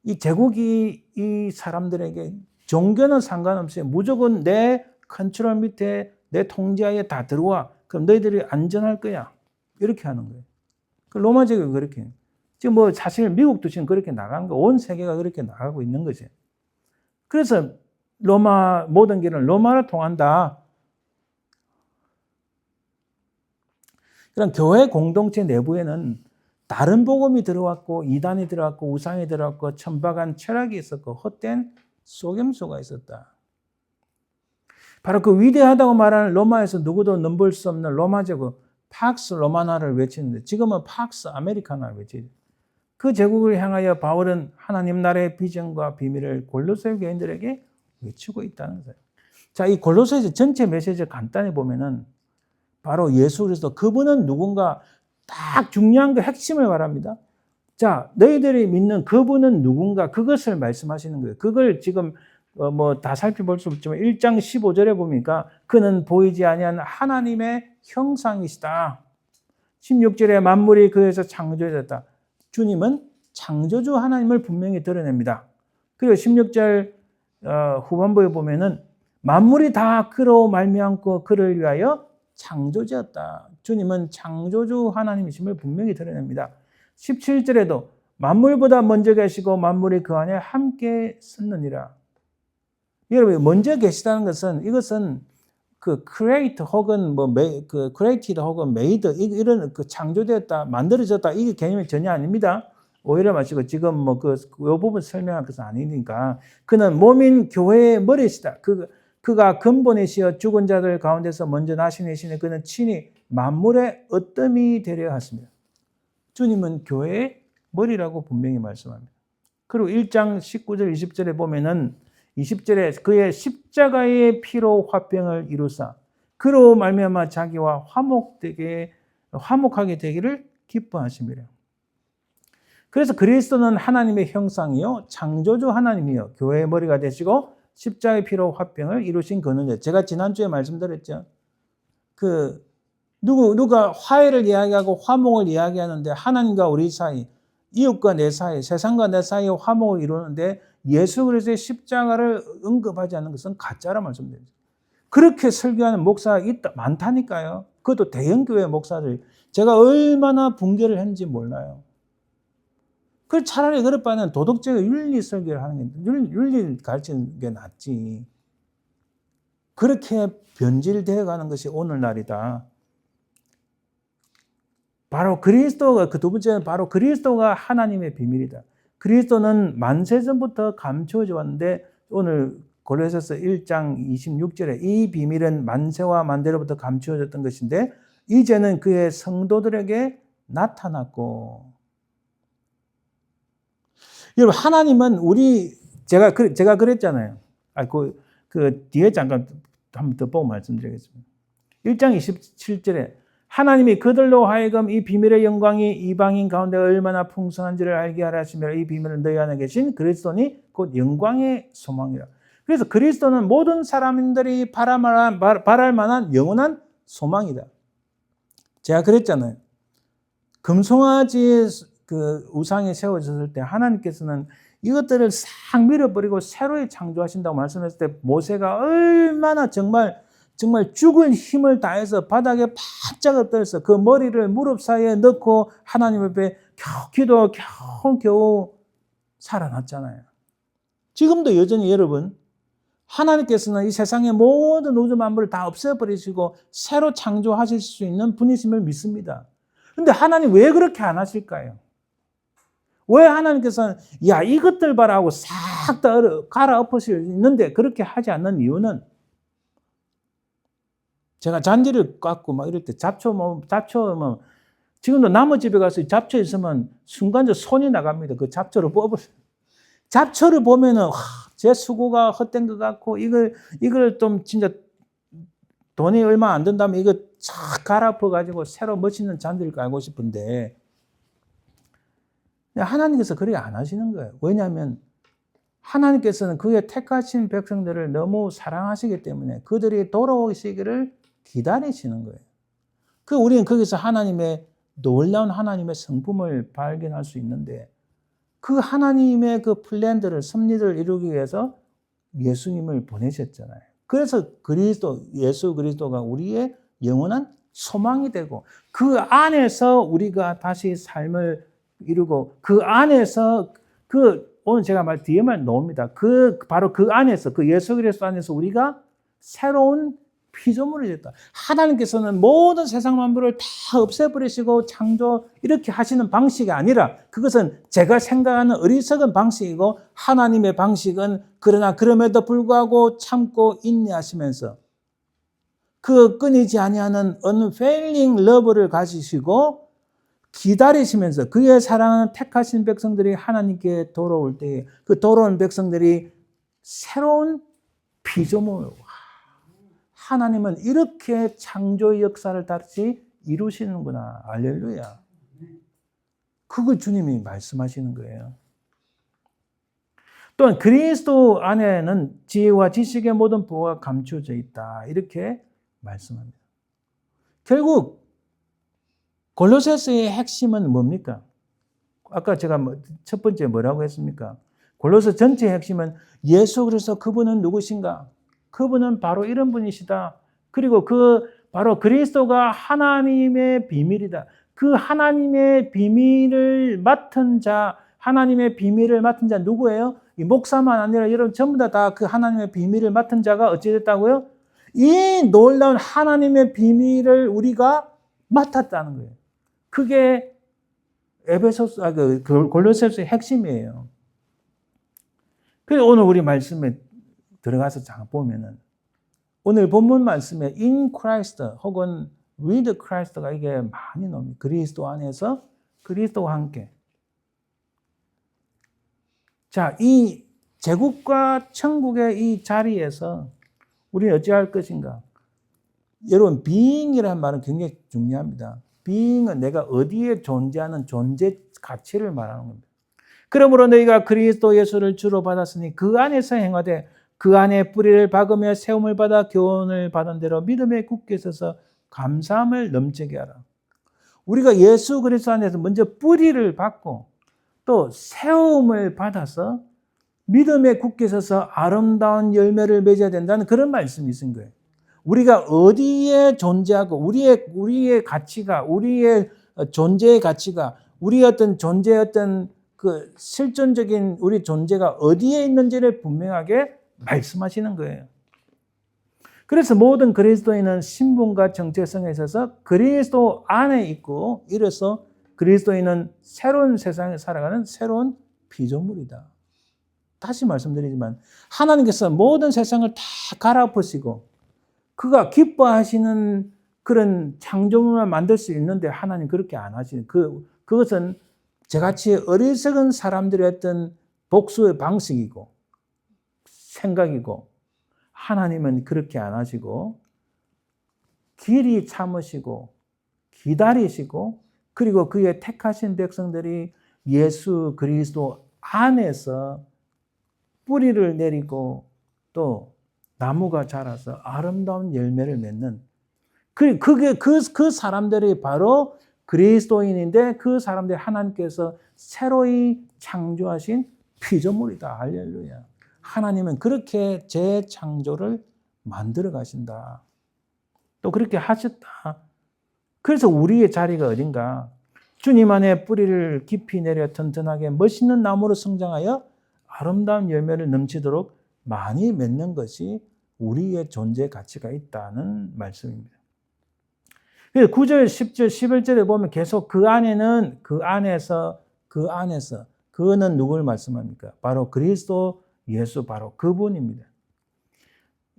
A: 이 제국이 이 사람들에게 종교는 상관없이 무조건 내 컨트롤 밑에 내 통제하에 다 들어와. 그럼 너희들이 안전할 거야. 이렇게 하는 거예요. 그 로마 제국이 그렇게 해요. 지금 뭐 사실 미국도 지금 그렇게 나가는 거, 온 세계가 그렇게 나가고 있는 거죠. 그래서 로마, 모든 길은 로마로 통한다. 그럼 교회 공동체 내부에는 다른 복음이 들어왔고, 이단이 들어왔고, 우상이 들어왔고, 천박한 철학이 있었고, 헛된 속임수가 있었다. 바로 그 위대하다고 말하는 로마에서 누구도 넘볼 수 없는 로마 제국, 팍스 로마나를 외치는데, 지금은 팍스 아메리카나를 외치죠. 그 제국을 향하여 바울은 하나님 나라의 비전과 비밀을 골로새 교인들에게 외치고 있다는 거예요. 자, 이 골로새서 전체 메시지를 간단히 보면은 바로 예수 그리스도, 그분은 누군가 딱 중요한 그 핵심을 말합니다. 자, 너희들이 믿는 그분은 누군가, 그것을 말씀하시는 거예요. 그걸 지금 뭐 다 살펴볼 수 없지만 1장 15절에 보니까 그는 보이지 아니한 하나님의 형상이시다. 16절에 만물이 그에서 창조되었다. 주님은 창조주 하나님을 분명히 드러냅니다. 그리고 16절 후반부에 보면은 만물이 다 그로 말미암고 그를 위하여 창조되었다. 주님은 창조주 하나님이심을 분명히 드러냅니다. 17절에도 만물보다 먼저 계시고 만물이 그 안에 함께 섰느니라. 여러분, 먼저 계시다는 것은 이것은 그 create 혹은 그 created 혹은 made 이런 그 창조되었다, 만들어졌다 이게 개념이 전혀 아닙니다. 오히려 마시고 지금 뭐 요 부분 설명할 것은 아니니까 그는 몸인 교회의 머리시다. 그가 근본이시여 죽은 자들 가운데서 먼저 나신 이시니 그는 친히 만물의 어뜸이 되려 하십니다. 주님은 교회의 머리라고 분명히 말씀합니다. 그리고 1장 19절 20절에 보면은 20절에 그의 십자가의 피로 화평을 이루사 그로 말미암아 자기와 화목하게 되기를 기뻐하심이라. 그래서 그리스도는 하나님의 형상이요 창조주 하나님이요 교회의 머리가 되시고 십자가의 피로 화평을 이루신 그는, 제가 지난주에 말씀드렸죠. 누가 화해를 이야기하고 화목을 이야기하는데 하나님과 우리 사이, 이웃과 내 사이, 세상과 내 사이에 화목을 이루는데 예수 그리스도의 십자가를 언급하지 않는 것은 가짜라 말씀드립니다. 그렇게 설교하는 목사가 많다니까요. 그것도 대형교회 목사들. 제가 얼마나 붕괴를 했는지 몰라요. 그 차라리 그럴 바에는 도덕적 윤리 설교를 하는 게, 윤리를 가르치는 게 낫지. 그렇게 변질되어 가는 것이 오늘날이다. 바로 그리스도가, 그 두 번째는 바로 그리스도가 하나님의 비밀이다. 그리스도는 만세전부터 감추어져 왔는데 오늘 골로새서 1장 26절에 이 비밀은 만세와 만대로부터 감추어졌던 것인데 이제는 그의 성도들에게 나타났고. 여러분, 하나님은 제가 그랬잖아요. 그 뒤에 잠깐 한번 더 보고 말씀드리겠습니다. 1장 27절에 하나님이 그들로 하여금 이 비밀의 영광이 이방인 가운데 얼마나 풍성한지를 알게 하라 하시며 이 비밀은 너희 안에 계신 그리스도니 곧 영광의 소망이라. 그래서 그리스도는 모든 사람들이 바랄 만한 영원한 소망이다. 제가 그랬잖아요. 금송아지 그 우상이 세워졌을 때 하나님께서는 이것들을 싹 밀어버리고 새로 창조하신다고 말씀했을 때 모세가 얼마나 정말 죽을 힘을 다해서 바닥에 바짝 엎드려서 그 머리를 무릎 사이에 넣고 하나님 앞에 겨우 살아났잖아요. 지금도 여전히 여러분, 하나님께서는 이 세상의 모든 우주 만물을 다 없애버리시고 새로 창조하실 수 있는 분이심을 믿습니다. 그런데 하나님 왜 그렇게 안 하실까요? 왜 하나님께서는 야 이것들 봐라 하고 싹 다 갈아엎을 수 있는데 그렇게 하지 않는 이유는, 제가 잔디를 깎고 막 이럴 때 잡초 지금도 나무 집에 가서 잡초 있으면 순간적으로 손이 나갑니다. 그 잡초를 뽑으세요. 잡초를 보면은 제 수고가 헛된 것 같고 이걸 좀 진짜 돈이 얼마 안 든다면 이거 쫙 갈아엎어 가지고 새로 멋있는 잔디를 깔고 싶은데 하나님께서 그렇게 안 하시는 거예요. 왜냐하면 하나님께서는 그의 택하신 백성들을 너무 사랑하시기 때문에 그들이 돌아오시기를 기다리시는 거예요. 우리는 거기서 놀라운 하나님의 성품을 발견할 수 있는데, 그 하나님의 그 플랜들을, 섭리들을 이루기 위해서 예수님을 보내셨잖아요. 그래서 예수 그리스도가 우리의 영원한 소망이 되고, 그 안에서 우리가 다시 삶을 이루고, 그 안에서 오늘 제가 뒤에 나옵니다. 바로 그 안에서, 그 예수 그리스도 안에서 우리가 새로운 피조물이 됐다. 하나님께서는 모든 세상 만물을 다 없애버리시고 창조 이렇게 하시는 방식이 아니라, 그것은 제가 생각하는 어리석은 방식이고, 하나님의 방식은 그러나 그럼에도 불구하고 참고 인내하시면서 그 끊이지 아니하는 unfailing love를 가지시고 기다리시면서 그의 사랑하는 택하신 백성들이 하나님께 돌아올 때에 그 돌아온 백성들이 새로운 피조물, 하나님은 이렇게 창조의 역사를 다시 이루시는구나. 할렐루야. 그걸 주님이 말씀하시는 거예요. 또한 그리스도 안에는 지혜와 지식의 모든 보호가 감추어져 있다. 이렇게 말씀합니다. 결국 골로새서의 핵심은 뭡니까? 아까 제가 첫 번째 뭐라고 했습니까? 골로새 전체의 핵심은 예수 그리스도, 그분은 누구신가? 그분은 바로 이런 분이시다. 그리고 바로 그리스도가 하나님의 비밀이다. 그 하나님의 비밀을 맡은 자 누구예요? 이 목사만 아니라 여러분 전부 다 그 하나님의 비밀을 맡은 자가 어찌 됐다고요? 이 놀라운 하나님의 비밀을 우리가 맡았다는 거예요. 그게 골로새서의 핵심이에요. 그래서 오늘 우리 말씀에 들어가서 잠깐 보면은, 오늘 본문 말씀에 in Christ 혹은 with Christ가 이게 많이 나옵니다. 그리스도 안에서 그리스도와 함께. 자, 이 제국과 천국의 이 자리에서 우리는 어찌할 것인가? 여러분, being이라는 말은 굉장히 중요합니다. being은 내가 어디에 존재하는 존재 가치를 말하는 겁니다. 그러므로 너희가 그리스도 예수를 주로 받았으니 그 안에서 행하되 그 안에 뿌리를 박으며 세움을 받아 교훈을 받은 대로 믿음에 굳게 서서 감사함을 넘치게 하라. 우리가 예수 그리스도 안에서 먼저 뿌리를 받고 또 세움을 받아서 믿음에 굳게 서서 아름다운 열매를 맺어야 된다는 그런 말씀이 있은 거예요. 우리가 어디에 존재하고 우리의 가치가, 우리의 존재의 가치가, 우리의 어떤 존재의 어떤 그 실존적인 우리 존재가 어디에 있는지를 분명하게 말씀하시는 거예요. 그래서 모든 그리스도인은 신분과 정체성에 있어서 그리스도 안에 있고, 이래서 그리스도인은 새로운 세상에 살아가는 새로운 피조물이다. 다시 말씀드리지만 하나님께서 모든 세상을 다 갈아엎으시고 그가 기뻐하시는 그런 창조물만 만들 수 있는데 하나님 그렇게 안 하시는 그것은 저같이 어리석은 사람들의 어떤 복수의 방식이고 생각이고 하나님은 그렇게 안 하시고 길이 참으시고 기다리시고 그리고 그의 택하신 백성들이 예수 그리스도 안에서 뿌리를 내리고 또 나무가 자라서 아름다운 열매를 맺는 그 사람들이 바로 그리스도인인데 그 사람들이 하나님께서 새로이 창조하신 피조물이다. 할렐루야. 하나님은 그렇게 재창조를 만들어 가신다. 또 그렇게 하셨다. 그래서 우리의 자리가 어딘가? 주님 안에 뿌리를 깊이 내려 튼튼하게 멋있는 나무로 성장하여 아름다운 열매를 넘치도록 많이 맺는 것이 우리의 존재 가치가 있다는 말씀입니다. 그래서 9절, 10절, 11절에 보면 계속 그 안에서 그는 누굴 말씀합니까? 바로 그리스도 예수 바로 그분입니다.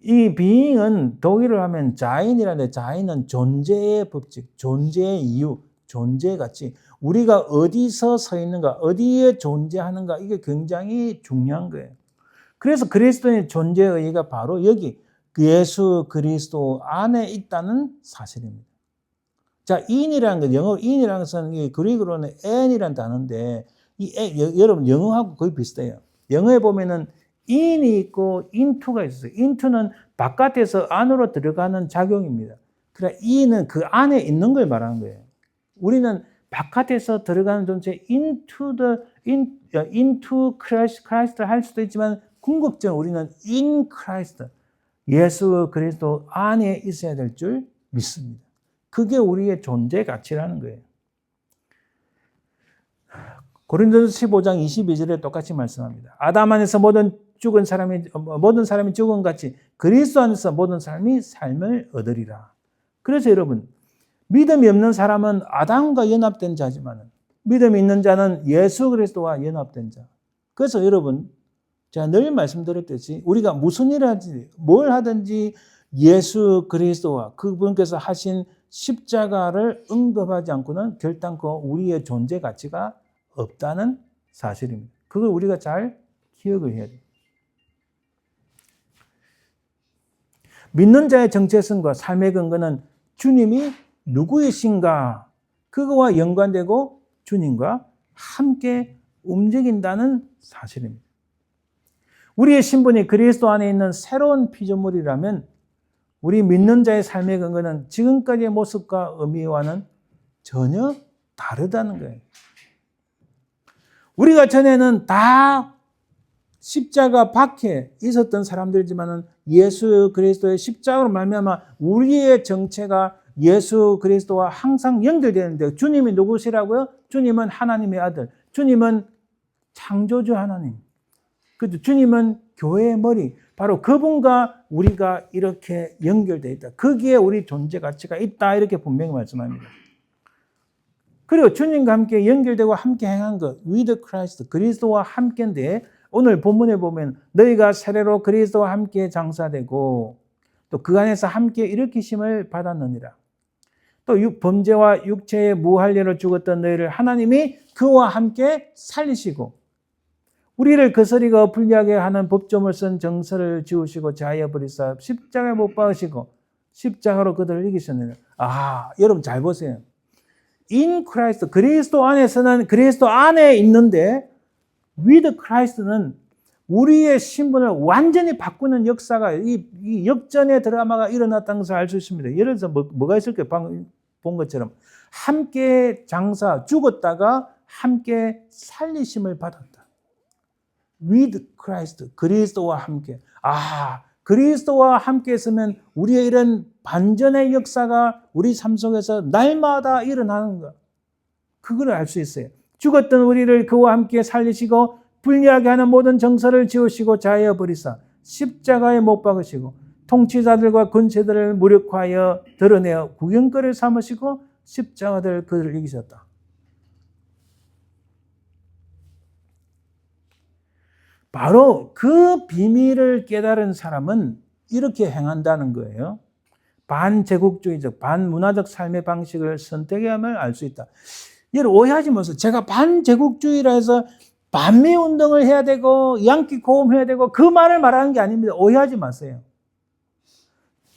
A: 이 being은 독일어로 하면 자인이라는데 자인은 존재의 법칙, 존재의 이유, 존재 가치. 우리가 어디서 서 있는가, 어디에 존재하는가 이게 굉장히 중요한 거예요. 그래서 그리스도의 존재의 의의가 바로 여기 예수 그리스도 안에 있다는 사실입니다. 자, in이라는 건 영어로 in이라는 것은 그리스로는 n이라는 단어인데 여러분 영어하고 거의 비슷해요. 영어에 보면은 in이 있고 into가 있어요. into는 바깥에서 안으로 들어가는 작용입니다. 그러니까 in은 그 안에 있는 걸 말하는 거예요. 우리는 바깥에서 들어가는 존재 into Christ를 할 수도 있지만 궁극적으로 우리는 in Christ, 예수 그리스도 안에 있어야 될 줄 믿습니다. 그게 우리의 존재 가치라는 거예요. 고린도서 15장 22절에 똑같이 말씀합니다. 아담 안에서 모든 사람이 죽은 같이 그리스도 안에서 모든 사람이 삶을 얻으리라. 그래서 여러분, 믿음이 없는 사람은 아담과 연합된 자지만 믿음이 있는 자는 예수 그리스도와 연합된 자. 그래서 여러분, 제가 늘 말씀드렸듯이 우리가 무슨 일을 하든지 뭘 하든지 예수 그리스도와 그분께서 하신 십자가를 응답하지 않고는 결단코 우리의 존재 가치가 없다는 사실입니다. 그걸 우리가 잘 기억을 해야 돼요. 믿는 자의 정체성과 삶의 근거는 주님이 누구이신가? 그거와 연관되고 주님과 함께 움직인다는 사실입니다. 우리의 신분이 그리스도 안에 있는 새로운 피조물이라면 우리 믿는 자의 삶의 근거는 지금까지의 모습과 의미와는 전혀 다르다는 거예요. 우리가 전에는 다 십자가 밖에 있었던 사람들이지만 예수 그리스도의 십자가로 말미암아 우리의 정체가 예수 그리스도와 항상 연결되는데 주님이 누구시라고요? 주님은 하나님의 아들. 주님은 창조주 하나님. 그죠? 주님은 교회의 머리. 바로 그분과 우리가 이렇게 연결되어 있다. 거기에 우리 존재 가치가 있다. 이렇게 분명히 말씀합니다. 그리고 주님과 함께 연결되고 함께 행한 것, with Christ, 그리스도와 함께인데 오늘 본문에 보면 너희가 세례로 그리스도와 함께 장사되고 또 그 안에서 함께 일으키심을 받았느니라. 또 범죄와 육체의 무할례로 죽었던 너희를 하나님이 그와 함께 살리시고 우리를 거스리고 불리하게 하는 법조물 쓴 정서를 지우시고 자하여 버리사 십자가에 못 박으시고 십자가로 그들을 이기셨느니라. 여러분 잘 보세요. In Christ, 그리스도 안에서는 그리스도 안에 있는데 with Christ는 우리의 신분을 완전히 바꾸는 역사가 이 역전의 드라마가 일어났다는 것을 알 수 있습니다. 예를 들어서 뭐가 있을까요? 방금 본 것처럼 함께 죽었다가 함께 살리심을 받았다. with Christ, 그리스도와 함께. 그리스도와 함께 있으면 우리의 이런 반전의 역사가 우리 삶 속에서 날마다 일어나는 것. 그걸 알 수 있어요. 죽었던 우리를 그와 함께 살리시고 불리하게 하는 모든 정서를 지우시고 자하여 버리사 십자가에 못 박으시고 통치자들과 권세들을 무력화하여 드러내어 구경거리를 삼으시고 십자가들 그들을 이기셨다. 바로 그 비밀을 깨달은 사람은 이렇게 행한다는 거예요. 반제국주의적, 반문화적 삶의 방식을 선택해야만 알 수 있다. 여러분 오해하지 마세요. 제가 반제국주의라 해서 반미운동을 해야 되고 양키 고음해야 되고 그 말을 말하는 게 아닙니다. 오해하지 마세요.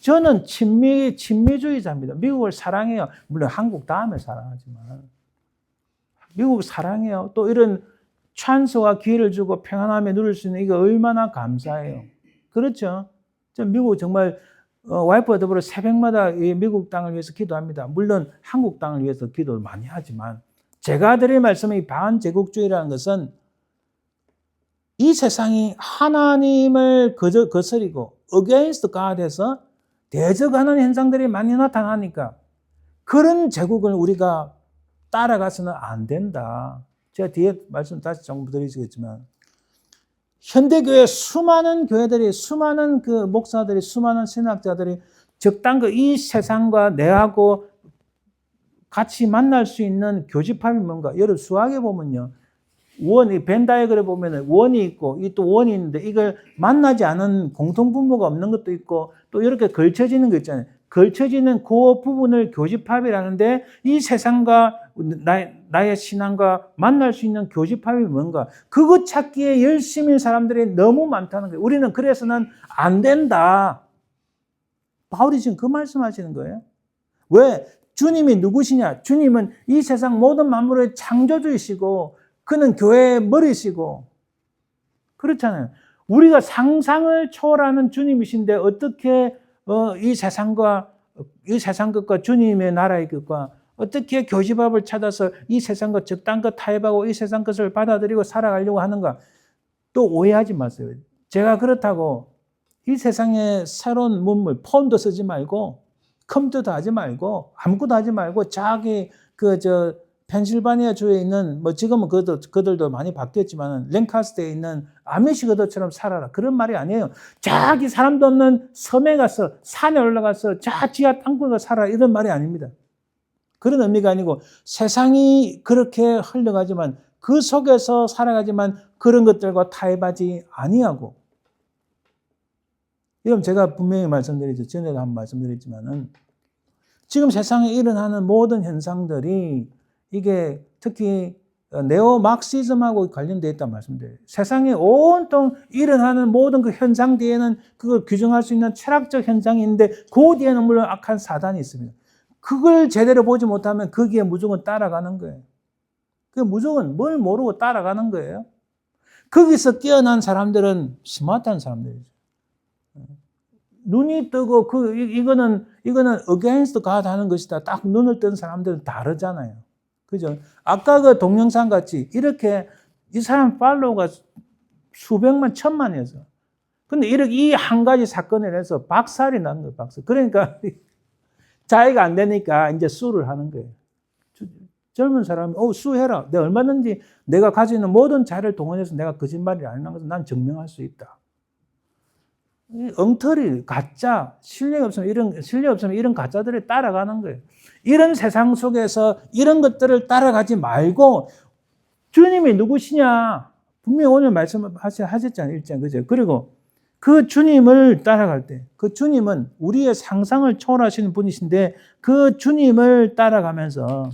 A: 저는 친미주의자입니다. 미국을 사랑해요. 물론 한국 다음에 사랑하지만 미국을 사랑해요. 또 이런 찬스와 기회를 주고 평안함에 누릴 수 있는 이거 얼마나 감사해요. 그렇죠? 저 미국 정말 와이프와 더불어 새벽마다 이 미국 땅을 위해서 기도합니다. 물론 한국 땅을 위해서 기도를 많이 하지만 제가 드릴 말씀이 반제국주의라는 것은 이 세상이 하나님을 거스리고 against God에서 대적하는 현상들이 많이 나타나니까 그런 제국을 우리가 따라가서는 안 된다. 제가 뒤에 말씀 다시 정부 드리시겠지만 현대교회 수많은 교회들이 수많은 그 목사들이 수많은 신학자들이 적당히 이 세상과 내하고 같이 만날 수 있는 교집합이 뭔가 여러분 수학에 보면요. 원이 벤 다이어그램에 보면 원이 있고 이 또 원이 있는데 이걸 만나지 않은 공통분모가 없는 것도 있고 또 이렇게 걸쳐지는 거 있잖아요. 걸쳐지는 그 부분을 교집합이라는데 이 세상과 나의 신앙과 만날 수 있는 교집합이 뭔가 그것 찾기에 열심인 사람들이 너무 많다는 거예요. 우리는 그래서는 안 된다. 바울이 지금 그 말씀하시는 거예요. 왜? 주님이 누구시냐? 주님은 이 세상 모든 만물의 창조주이시고 그는 교회의 머리시고 그렇잖아요. 우리가 상상을 초월하는 주님이신데 어떻게 이 세상 것과 주님의 나라의 것과 어떻게 교집합을 찾아서 이 세상 것 적당한 것 타협하고 이 세상 것을 받아들이고 살아가려고 하는가? 또 오해하지 마세요. 제가 그렇다고 이 세상에 새로운 문물, 폰도 쓰지 말고 컴퓨터도 하지 말고 아무것도 하지 말고 자기 펜실바니아 주에 있는 지금은 그들도 많이 바뀌었지만 랭카스트에 있는 아미시거들처럼 살아라. 그런 말이 아니에요. 자기 사람도 없는 섬에 가서 산에 올라가서 지하 땅굴에 살아라. 이런 말이 아닙니다. 그런 의미가 아니고 세상이 그렇게 흘러가지만 그 속에서 살아가지만 그런 것들과 타협하지 아니하고 이건 제가 분명히 말씀드리죠. 전에도 한번 말씀드렸지만은 지금 세상에 일어나는 모든 현상들이 이게 특히 네오막시즘하고 관련되어 있다는 말씀드려요. 세상에 온통 일어나는 모든 그 현상 뒤에는 그걸 규정할 수 있는 철학적 현상이 있는데 그 뒤에는 물론 악한 사단이 있습니다. 그걸 제대로 보지 못하면 거기에 무조건 따라가는 거예요. 그 무조건 뭘 모르고 따라가는 거예요. 거기서 깨어난 사람들은 스마트한 사람들이죠. 눈이 뜨고 이거는 against God 하는 것이다. 딱 눈을 뜬 사람들은 다르잖아요. 그죠? 아까 그 동영상 같이 이렇게 이 사람 팔로우가 수백만, 천만이었어. 근데 이렇게 이 한 가지 사건에 대해서 박살이 난 거예요, 박살. 그러니까 자기가 안 되니까 이제 수를 하는 거예요. 젊은 사람이, 수해라. 내가 얼마든지 내가 가지고 있는 모든 자를 동원해서 내가 거짓말이 아니라는 것을 난 증명할 수 있다. 엉터리, 가짜, 실력 없으면 이런 가짜들이 따라가는 거예요. 이런 세상 속에서 이런 것들을 따라가지 말고 주님이 누구시냐? 분명히 오늘 말씀하셨잖아요. 1장. 그죠? 그리고 그 주님을 따라갈 때, 그 주님은 우리의 상상을 초월하시는 분이신데 그 주님을 따라가면서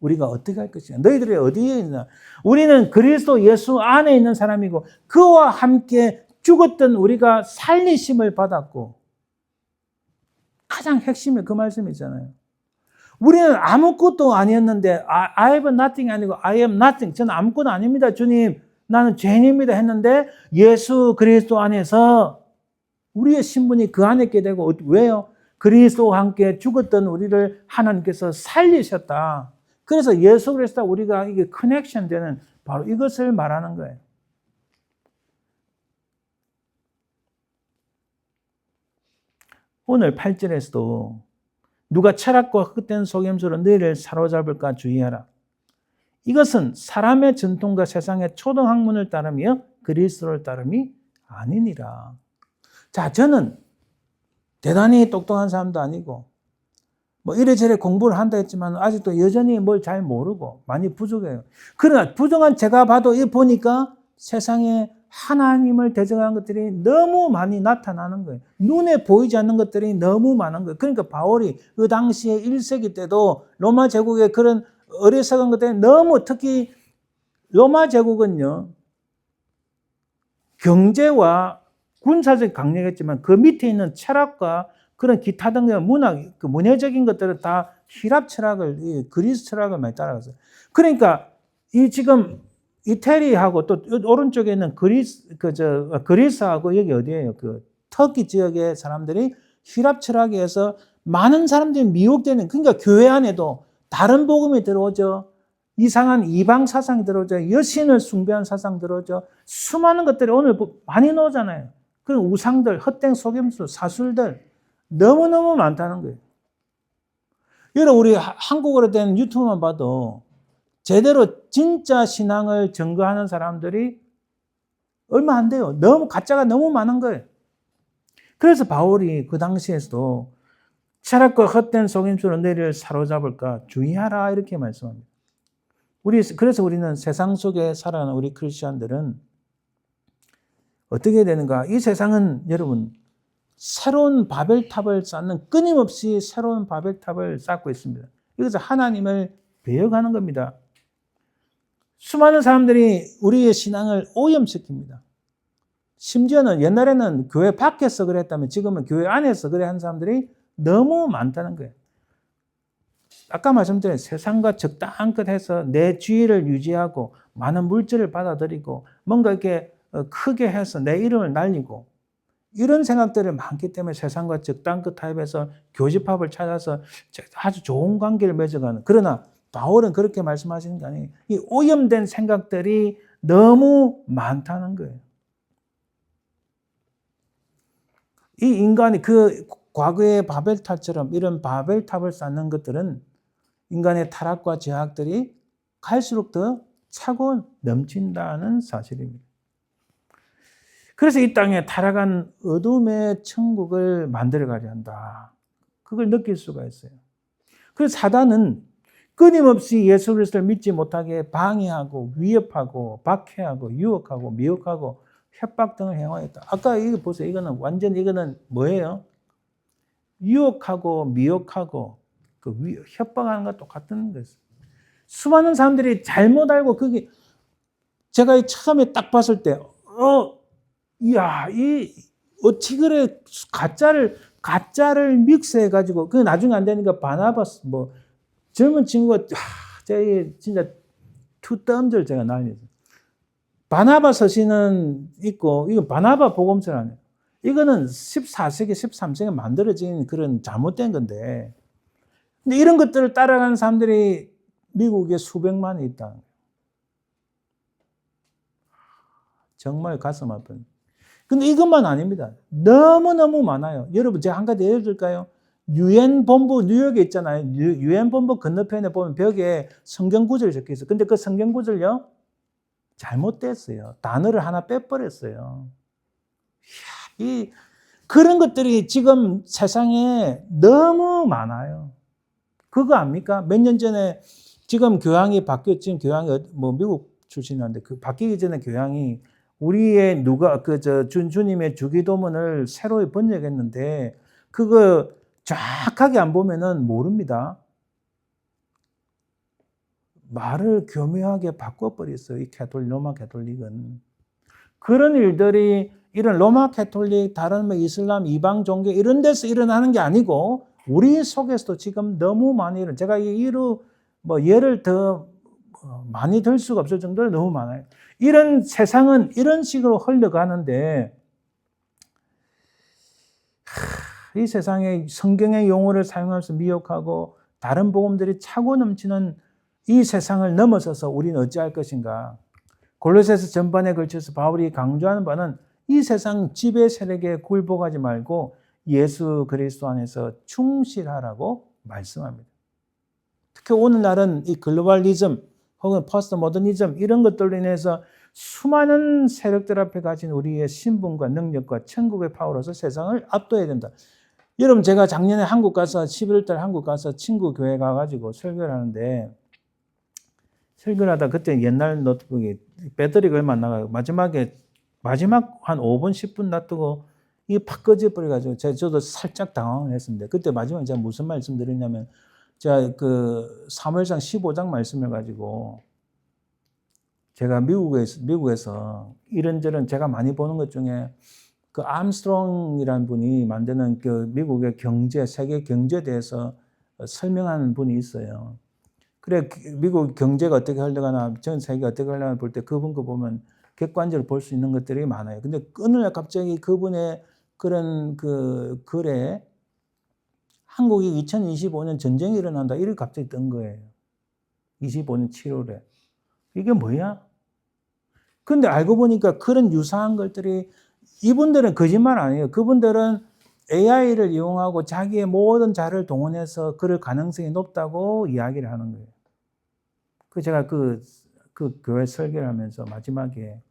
A: 우리가 어떻게 할 것이냐? 너희들이 어디에 있나? 우리는 그리스도 예수 안에 있는 사람이고 그와 함께 죽었던 우리가 살리심을 받았고 가장 핵심이 그 말씀이잖아요. 우리는 아무것도 아니었는데 I have nothing 아니고 I am nothing. 저는 아무것도 아닙니다. 주님 나는 죄인입니다 했는데 예수 그리스도 안에서 우리의 신분이 그 안에 있게 되고 왜요? 그리스도와 함께 죽었던 우리를 하나님께서 살리셨다. 그래서 예수 그리스도와 우리가 이게 커넥션 되는 바로 이것을 말하는 거예요. 오늘 8절에서도 누가 철학과 헛된 속임수로 너희를 사로잡을까 주의하라. 이것은 사람의 전통과 세상의 초등학문을 따르며 그리스도를 따름이 아니니라. 자, 저는 대단히 똑똑한 사람도 아니고 이래저래 공부를 한다 했지만 아직도 여전히 뭘 잘 모르고 많이 부족해요. 그러나 부족한 제가 봐도 보니까 세상에 하나님을 대적하는 것들이 너무 많이 나타나는 거예요. 눈에 보이지 않는 것들이 너무 많은 거예요. 그러니까 바울이 그 당시에 1세기 때도 로마 제국의 그런 어리석은 것들이 너무, 특히 로마 제국은요, 경제와 군사적 강력했지만 그 밑에 있는 철학과 그런 기타 등의 문학, 그 문화적인 것들은 다 히랍 철학을, 그리스 철학을 많이 따라갔어요. 그러니까 이 지금 이태리하고 또 오른쪽에 있는 그리스하고 여기 어디예요? 그 터키 지역의 사람들이 히랍 철학에서 많은 사람들이 미혹되는, 그러니까 교회 안에도 다른 복음이 들어오죠. 이상한 이방 사상이 들어오죠. 여신을 숭배하는 사상 들어오죠. 수많은 것들이 오늘 많이 나오잖아요. 그런 우상들, 헛된 속임수, 사술들 너무너무 많다는 거예요. 여러분, 우리 한국어로 된 유튜브만 봐도 제대로 진짜 신앙을 증거하는 사람들이 얼마 안 돼요. 너무 가짜가 너무 많은 거예요. 그래서 바울이 그 당시에서도 철학과 헛된 속임수로 너희를 사로잡을까 주의하라 이렇게 말씀합니다. 그래서 우리는 세상 속에 살아가는 우리 크리스천들은 어떻게 되는가? 이 세상은 여러분 새로운 바벨탑을 쌓는, 끊임없이 새로운 바벨탑을 쌓고 있습니다. 이것은 하나님을 배역하는 겁니다. 수많은 사람들이 우리의 신앙을 오염시킵니다. 심지어는 옛날에는 교회 밖에서 그랬다면 지금은 교회 안에서 그래 하는 사람들이 너무 많다는 거예요. 아까 말씀드린 세상과 적당껏 해서 내 지위를 유지하고 많은 물질을 받아들이고 뭔가 이렇게 크게 해서 내 이름을 날리고 이런 생각들이 많기 때문에 세상과 적당껏 타협해서 교집합을 찾아서 아주 좋은 관계를 맺어가는, 그러나 바울은 그렇게 말씀하시는 게 아니에요. 이 오염된 생각들이 너무 많다는 거예요. 이 인간이 그 과거의 바벨탑처럼 이런 바벨탑을 쌓는 것들은 인간의 타락과 죄악들이 갈수록 더 차고 넘친다는 사실입니다. 그래서 이 땅에 타락한 어둠의 천국을 만들어가려 한다. 그걸 느낄 수가 있어요. 그래서 사단은 끊임없이 예수 그리스도를 믿지 못하게 방해하고 위협하고 박해하고 유혹하고 미혹하고 협박 등을 행하였다. 아까 이거 보세요. 이거는 뭐예요? 유혹하고 미혹하고 협박하는 것과 똑같은 거예요. 수많은 사람들이 잘못 알고 그게 제가 처음에 딱 봤을 때 어떻게 그래 가짜를 믹스해 가지고 그 나중에 안 되니까 바나바스 젊은 친구가 진짜 투덤들 제가 난리죠. 바나바 서신은 있고 이건 바나바 복음서 아니에요. 이거는 14세기 13세기에 만들어진 그런 잘못된 건데, 근데 이런 것들을 따라가는 사람들이 미국에 수백만이 있다. 정말 가슴 아픈. 근데 이것만 아닙니다. 너무너무 많아요. 여러분, 제가 한 가지 예를 들까요? 유엔 본부, 뉴욕에 있잖아요. 유엔 본부 건너편에 보면 벽에 성경 구절이 적혀 있어요. 근데 그 성경 구절요, 잘못됐어요. 단어를 하나 빼버렸어요. 그런 것들이 지금 세상에 너무 많아요. 그거 압니까? 몇 년 전에 지금 교황이 바뀌었지, 교황이 미국 출신인데 바뀌기 전에 교황이 우리의 주님의 주기도문을 새로 번역했는데 그거 정확하게 안 보면은 모릅니다. 말을 교묘하게 바꿔버렸어요. 이 로마 가톨릭은. 그런 일들이 이런 로마 가톨릭, 다른 이슬람, 이방 종교 이런 데서 일어나는 게 아니고 우리 속에서도 지금 너무 많이 제가 예를 더 많이 들 수가 없을 정도로 너무 많아요. 이런 세상은 이런 식으로 흘러가는데 이 세상에 성경의 용어를 사용하면서 미혹하고 다른 복음들이 차고 넘치는 이 세상을 넘어서서 우리는 어찌할 것인가? 골로새서 전반에 걸쳐서 바울이 강조하는 바는 이 세상 지배 세력에 굴복하지 말고 예수 그리스도 안에서 충실하라고 말씀합니다. 특히 오늘날은 이 글로벌리즘 혹은 포스트 모더니즘 이런 것들로 인해서 수많은 세력들 앞에 가진 우리의 신분과 능력과 천국의 파워로서 세상을 압도해야 된다. 여러분, 제가 작년에 11월 달 한국 가서 친구 교회 가가지고 설교를 하는데 설교를 하다 그때 옛날 노트북이 배터리가 얼마 안 나가고 마지막에 마지막 한 5분, 10분 놔두고 이게 팍 꺼져버려가지고 저도 살짝 당황했습니다. 그때 마지막에 제가 무슨 말씀 드렸냐면 제가 그 사무엘상 15장 말씀을 가지고 제가 미국에서 이런저런 제가 많이 보는 것 중에 그 암스트롱이라는 분이 만드는 그 미국의 경제, 세계 경제에 대해서 설명하는 분이 있어요. 그래, 미국 경제가 어떻게 흘러가나, 전 세계가 어떻게 흘러가나 볼 때 그분 거 보면 객관적으로 볼 수 있는 것들이 많아요. 근데 어느 날 갑자기 그분의 그런 그 글에 한국이 2025년 전쟁이 일어난다. 이렇게 갑자기 뜬 거예요. 25년 7월에. 이게 뭐야? 근데 알고 보니까 그런 유사한 것들이 이분들은 거짓말 아니에요. 그분들은 AI를 이용하고 자기의 모든 자를 동원해서 그럴 가능성이 높다고 이야기를 하는 거예요. 제가 그 교회 설교를 하면서 마지막에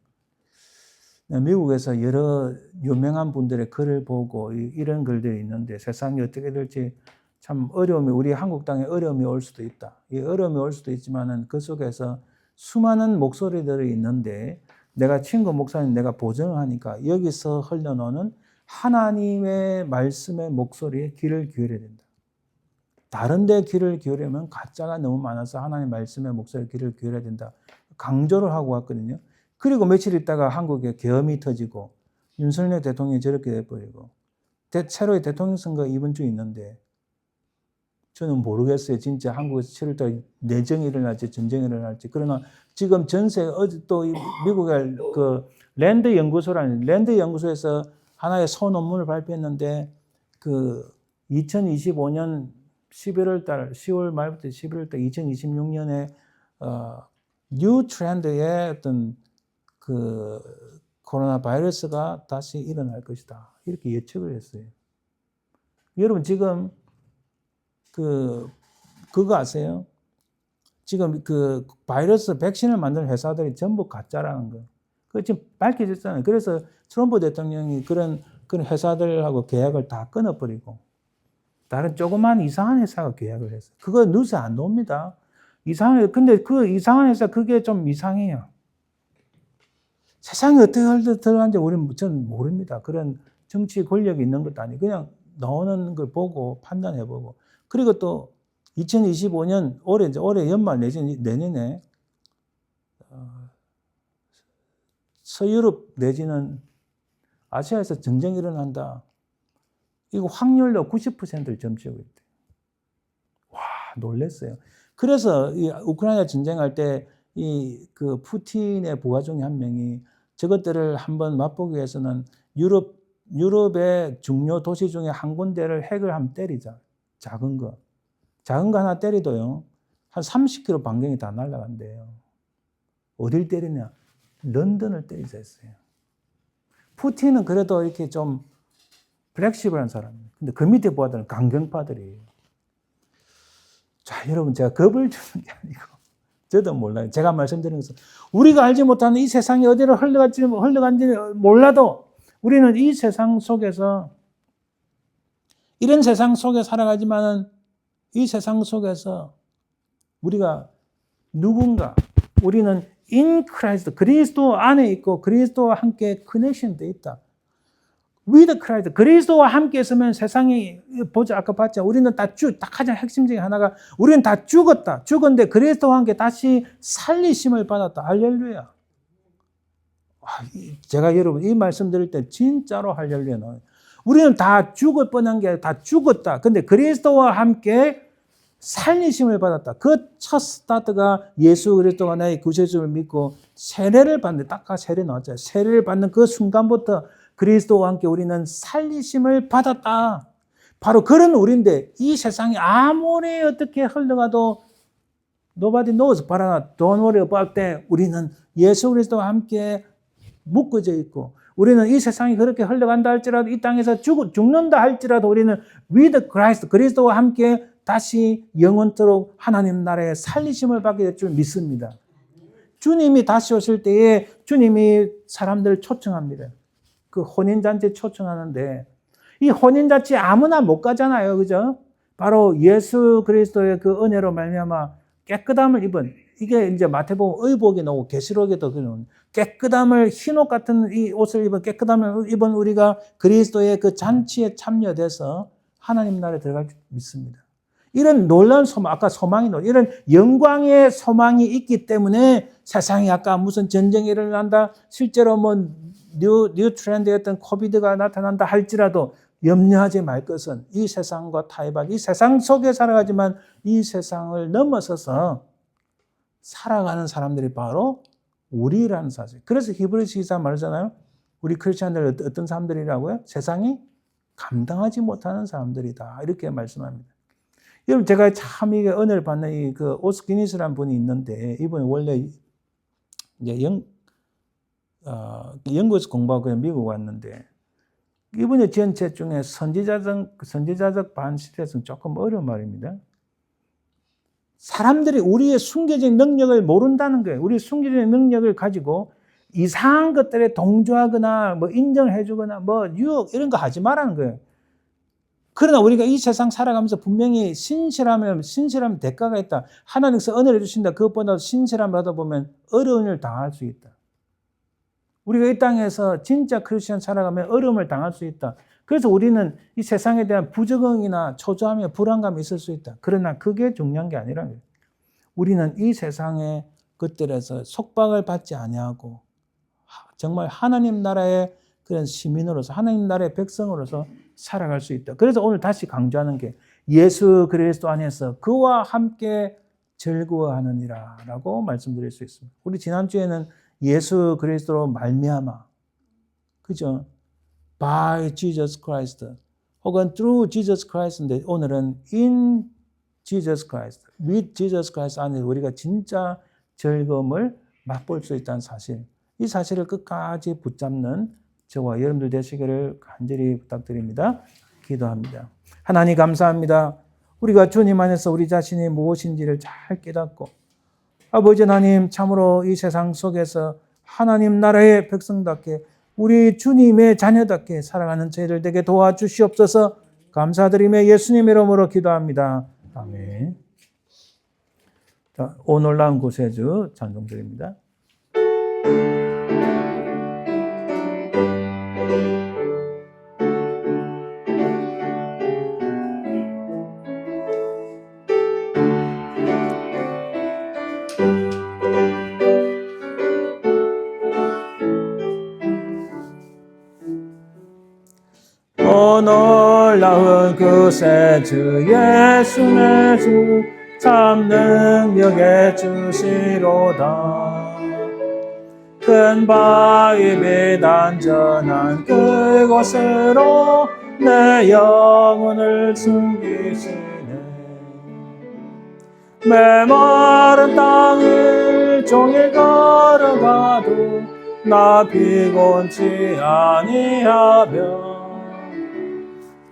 A: 미국에서 여러 유명한 분들의 글을 보고 이런 글들이 있는데 세상이 어떻게 될지 참 우리 한국 땅에 어려움이 올 수도 있다. 이 어려움이 올 수도 있지만은 그 속에서 수많은 목소리들이 있는데 내가 친구 목사님 내가 보증하니까 여기서 흘러나오는 하나님의 말씀의 목소리에 귀를 기울여야 된다. 다른 데 귀를 기울이면 가짜가 너무 많아서 하나님의 말씀의 목소리에 귀를 기울여야 된다. 강조를 하고 왔거든요. 그리고 며칠 있다가 한국에 계엄이 터지고 윤석열 대통령이 저렇게 돼버리고 새로이 대통령 선거 이번 주에 있는데 저는 모르겠어요. 진짜 한국에서 7월달에 내정이 일어날지 전쟁이 일어날지. 그러나 지금 전세 어제 또 미국의 그 랜드 연구소에서 하나의 소논문을 발표했는데 그 2025년 10월 말부터 11월 달 2026년에 뉴 트렌드의 어떤 그 코로나 바이러스가 다시 일어날 것이다. 이렇게 예측을 했어요. 여러분 지금 그거 아세요? 지금 그 바이러스 백신을 만드는 회사들이 전부 가짜라는 거. 그거 지금 밝혀졌잖아요. 그래서 트럼프 대통령이 그런 회사들하고 계약을 다 끊어버리고 다른 조그만 이상한 회사가 계약을 했어요. 그거 뉴스 안 나옵니다. 근데 그 이상한 회사 그게 좀 이상해요. 세상이 어떻게 흘러들어가는지 저는 모릅니다. 그런 정치 권력이 있는 것도 아니고 그냥 나오는 걸 보고 판단해보고 그리고 또 2025년 올해 연말 내년에 서유럽 내지는 아시아에서 전쟁이 일어난다. 이거 확률로 90%를 점치고 있대요. 와, 놀랐어요. 그래서 이 우크라이나 전쟁할 때 그 푸틴의 부하 중에 한 명이 저것들을 한번 맛보기 위해서는 유럽의 중요 도시 중에 한 군데를 핵을 한번 때리자. 작은 거 하나 때리도요. 한 30km 반경이 다 날아간대요. 어딜 때리냐? 런던을 때리자 했어요. 푸틴은 그래도 이렇게 좀 플렉시블한 사람이에요. 근데 그 밑에 부하들은 강경파들이에요. 자, 여러분, 제가 겁을 주는 게 아니고, 저도 몰라요. 제가 말씀드리는 것은, 우리가 알지 못하는 이 세상이 어디로 흘러간지 몰라도, 우리는 이 세상 속에서, 이런 세상 속에 살아가지만은, 이 세상 속에서, 우리가 우리는 in Christ, 그리스도 안에 있고, 그리스도와 함께 커넥션 돼 있다. with Christ, 그리스도와 함께 있으면 세상이 아까 봤죠. 우리는 딱 가장 핵심적인 하나가 우리는 다 죽었는데 그리스도와 함께 다시 살리심을 받았다. 할렐루야. 제가 여러분 이 말씀 드릴 때 진짜로 할렐루야 나와요. 우리는 다 죽을 뻔한 게 아니라 다 죽었다. 근데 그리스도와 함께 살리심을 받았다. 그 첫 스타트가 예수 그리스도가 나의 구세주를 믿고 세례를 받는, 딱 세례 나왔잖아요. 세례를 받는 그 순간부터 그리스도와 함께 우리는 살리심을 받았다. 바로 그런 우리인데 이 세상이 아무리 어떻게 흘러가도 nobody knows but don't worry about that. 우리는 예수 그리스도와 함께 묶어져 있고 우리는 이 세상이 그렇게 흘러간다 할지라도 이 땅에서 죽는다 할지라도 우리는 with Christ, 그리스도와 함께 다시 영원토록 하나님 나라의 살리심을 받게 될 줄 믿습니다. 주님이 다시 오실 때에 주님이 사람들을 초청합니다. 그 혼인잔치 초청하는데 이 혼인잔치 아무나 못 가잖아요. 그죠? 바로 예수 그리스도의 그 은혜로 말미암아 깨끗함을 입은 이게 이제 마태복음 의복이 나오고 계시록에도 그런 깨끗함을 흰옷 같은 이 옷을 입은 깨끗함을 입은 우리가 그리스도의 그 잔치에 참여돼서 하나님 나라에 들어갈 줄 믿습니다. 이런 놀라운 소망, 아까 소망이 이런 영광의 소망이 있기 때문에 세상에 아까 무슨 전쟁이 일어난다, 실제로 뭐 뉴 트렌드였던 코비드가 나타난다 할지라도 염려하지 말 것은 이 세상과 타협한 이 세상 속에 살아가지만 이 세상을 넘어서서 살아가는 사람들이 바로 우리라는 사실. 그래서 히브리서 기사 말하잖아요. 우리 크리스천들 어떤 사람들이라고요? 세상이 감당하지 못하는 사람들이다. 이렇게 말씀합니다. 여러분, 제가 참 이게 은혜를 받는 이 그 오스기니스라는 분이 있는데, 이분이 원래 이제 영국에서 공부하고 미국 왔는데, 이분이 지은 책 중에 선지자적 반시대에서는 조금 어려운 말입니다. 사람들이 우리의 숨겨진 능력을 모른다는 거예요. 우리의 숨겨진 능력을 가지고 이상한 것들에 동조하거나 뭐 인정해주거나 뭐 유혹 이런 거 하지 말라는 거예요. 그러나 우리가 이 세상 살아가면서 분명히 신실하면 대가가 있다. 하나님께서 은혜를 주신다. 그것보다 신실함을 하다 보면 어려운 일을 당할 수 있다. 우리가 이 땅에서 진짜 크리스천 살아가면 어려움을 당할 수 있다. 그래서 우리는 이 세상에 대한 부적응이나 초조함이나 불안감이 있을 수 있다. 그러나 그게 중요한 게 아니라는 거예요. 우리는 이 세상의 것들에서 속박을 받지 아니하고 정말 하나님 나라의 그런 시민으로서 하나님 나라의 백성으로서 살아갈 수 있다. 그래서 오늘 다시 강조하는 게 예수 그리스도 안에서 그와 함께 즐거워하느니라 라고 말씀드릴 수 있습니다. 우리 지난주에는 예수 그리스도로 말미암아, 그죠? By Jesus Christ 혹은 through Jesus Christ인데 오늘은 in Jesus Christ, with Jesus Christ 안에 우리가 진짜 즐거움을 맛볼 수 있다는 사실, 이 사실을 끝까지 붙잡는 저와 여러분들 되시기를 간절히 부탁드립니다. 기도합니다. 하나님 감사합니다. 우리가 주님 안에서 우리 자신이 무엇인지를 잘 깨닫고 아버지 하나님 참으로 이 세상 속에서 하나님 나라의 백성답게 우리 주님의 자녀답게 살아가는 저희들 되게 도와주시옵소서. 감사드리며 예수님 이름으로 기도합니다. 아멘. 자, 오 놀라운 구세주 찬송드립니다. 오 놀라운 구세주 예수 내 주 참 능력의 주시로다. 큰 바위 밑 안전한 그곳으로 내 영혼을 숨기시네. 메마른 땅을 종일 걸어가도 나 피곤치 아니하며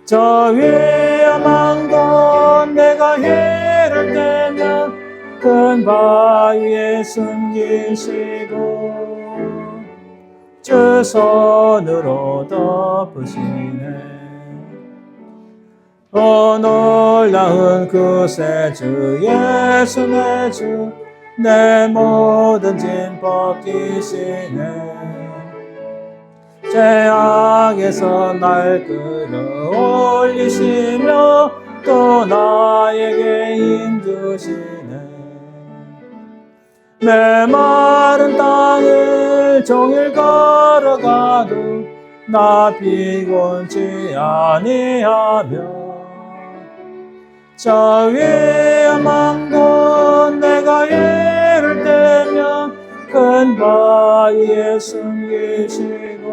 A: 저 위험한 곳 내가 해를 떼면 큰 바위에 숨기시고 주 손으로 덮으시네. 오 놀라운 구세주 예수 내 주 내 모든 짐 벗기시네. 죄악에서 날 끌어올리시며 또 나에게 인도시네. 메마른 땅을 종일 걸어가도 나 피곤치 아니하며 저 위험한 곳 내가 예를 떼면 큰 바위에 숨기시고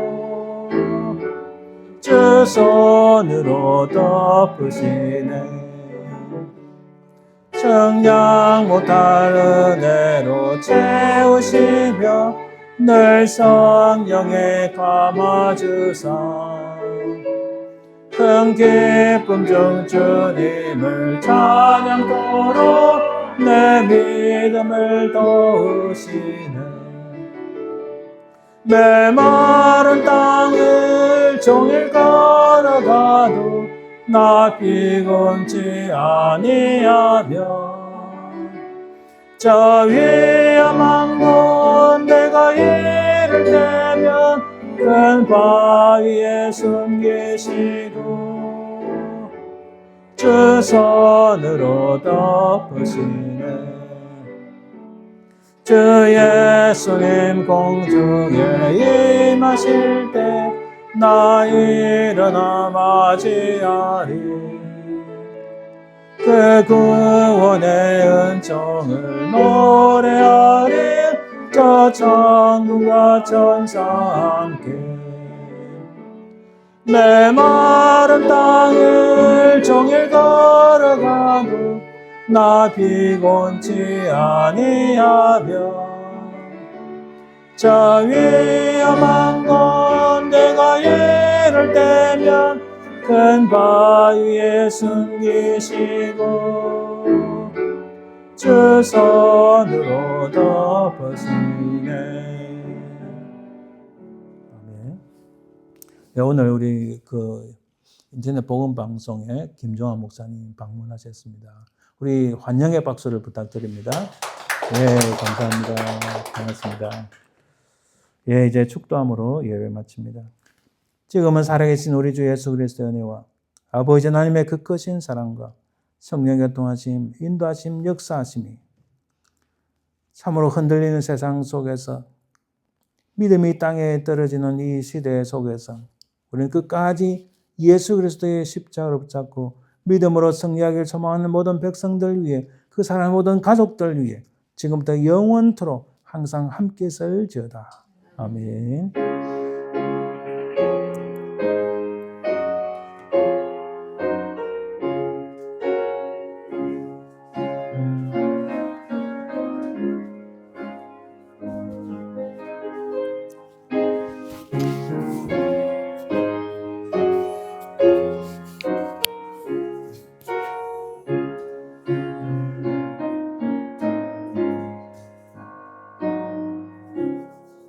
A: 주 손으로 덮으시네. 청량 못할 은혜로 채우시며 늘 성령에 감아주사 큰 기쁨 중 주님을 찬양토록 내 믿음을 도우시네. 메마른 땅을 종일 걸어가도 나 피곤치 아니하며 저 위험한 곳 내가 이를 대면 큰 바위에 숨기시고 주 손으로 덮으시네. 주 예수님 공중에 임하실 때 나 일어나 맞이하리. 그 구원의 은총을 노래하리. 저 천군과 천사와 함께 내 마른 땅을 종일 걸어가도 나 피곤치 아니하며 저 위험한 곳 내가 이를 때면 큰 바위에 숨기시고 주 손으로 덮으시네. 아멘. 네, 오늘 우리 인터넷 복음 방송에 김종환 목사님 방문하셨습니다. 우리 환영의 박수를 부탁드립니다. 네, 감사합니다. 반갑습니다. 예, 이제 축도함으로 예배 마칩니다. 지금은 살아계신 우리 주 예수 그리스도의 은혜와 아버지 하나님의 그 크신 사랑과 성령의 통하심, 인도하심, 역사하심이 참으로 흔들리는 세상 속에서 믿음이 땅에 떨어지는 이 시대 속에서 우리는 끝까지 예수 그리스도의 십자가를 붙잡고 믿음으로 승리하기를 소망하는 모든 백성들 위해 그 사랑하는 모든 가족들 위해 지금부터 영원토록 항상 함께 있을지어다. 아멘.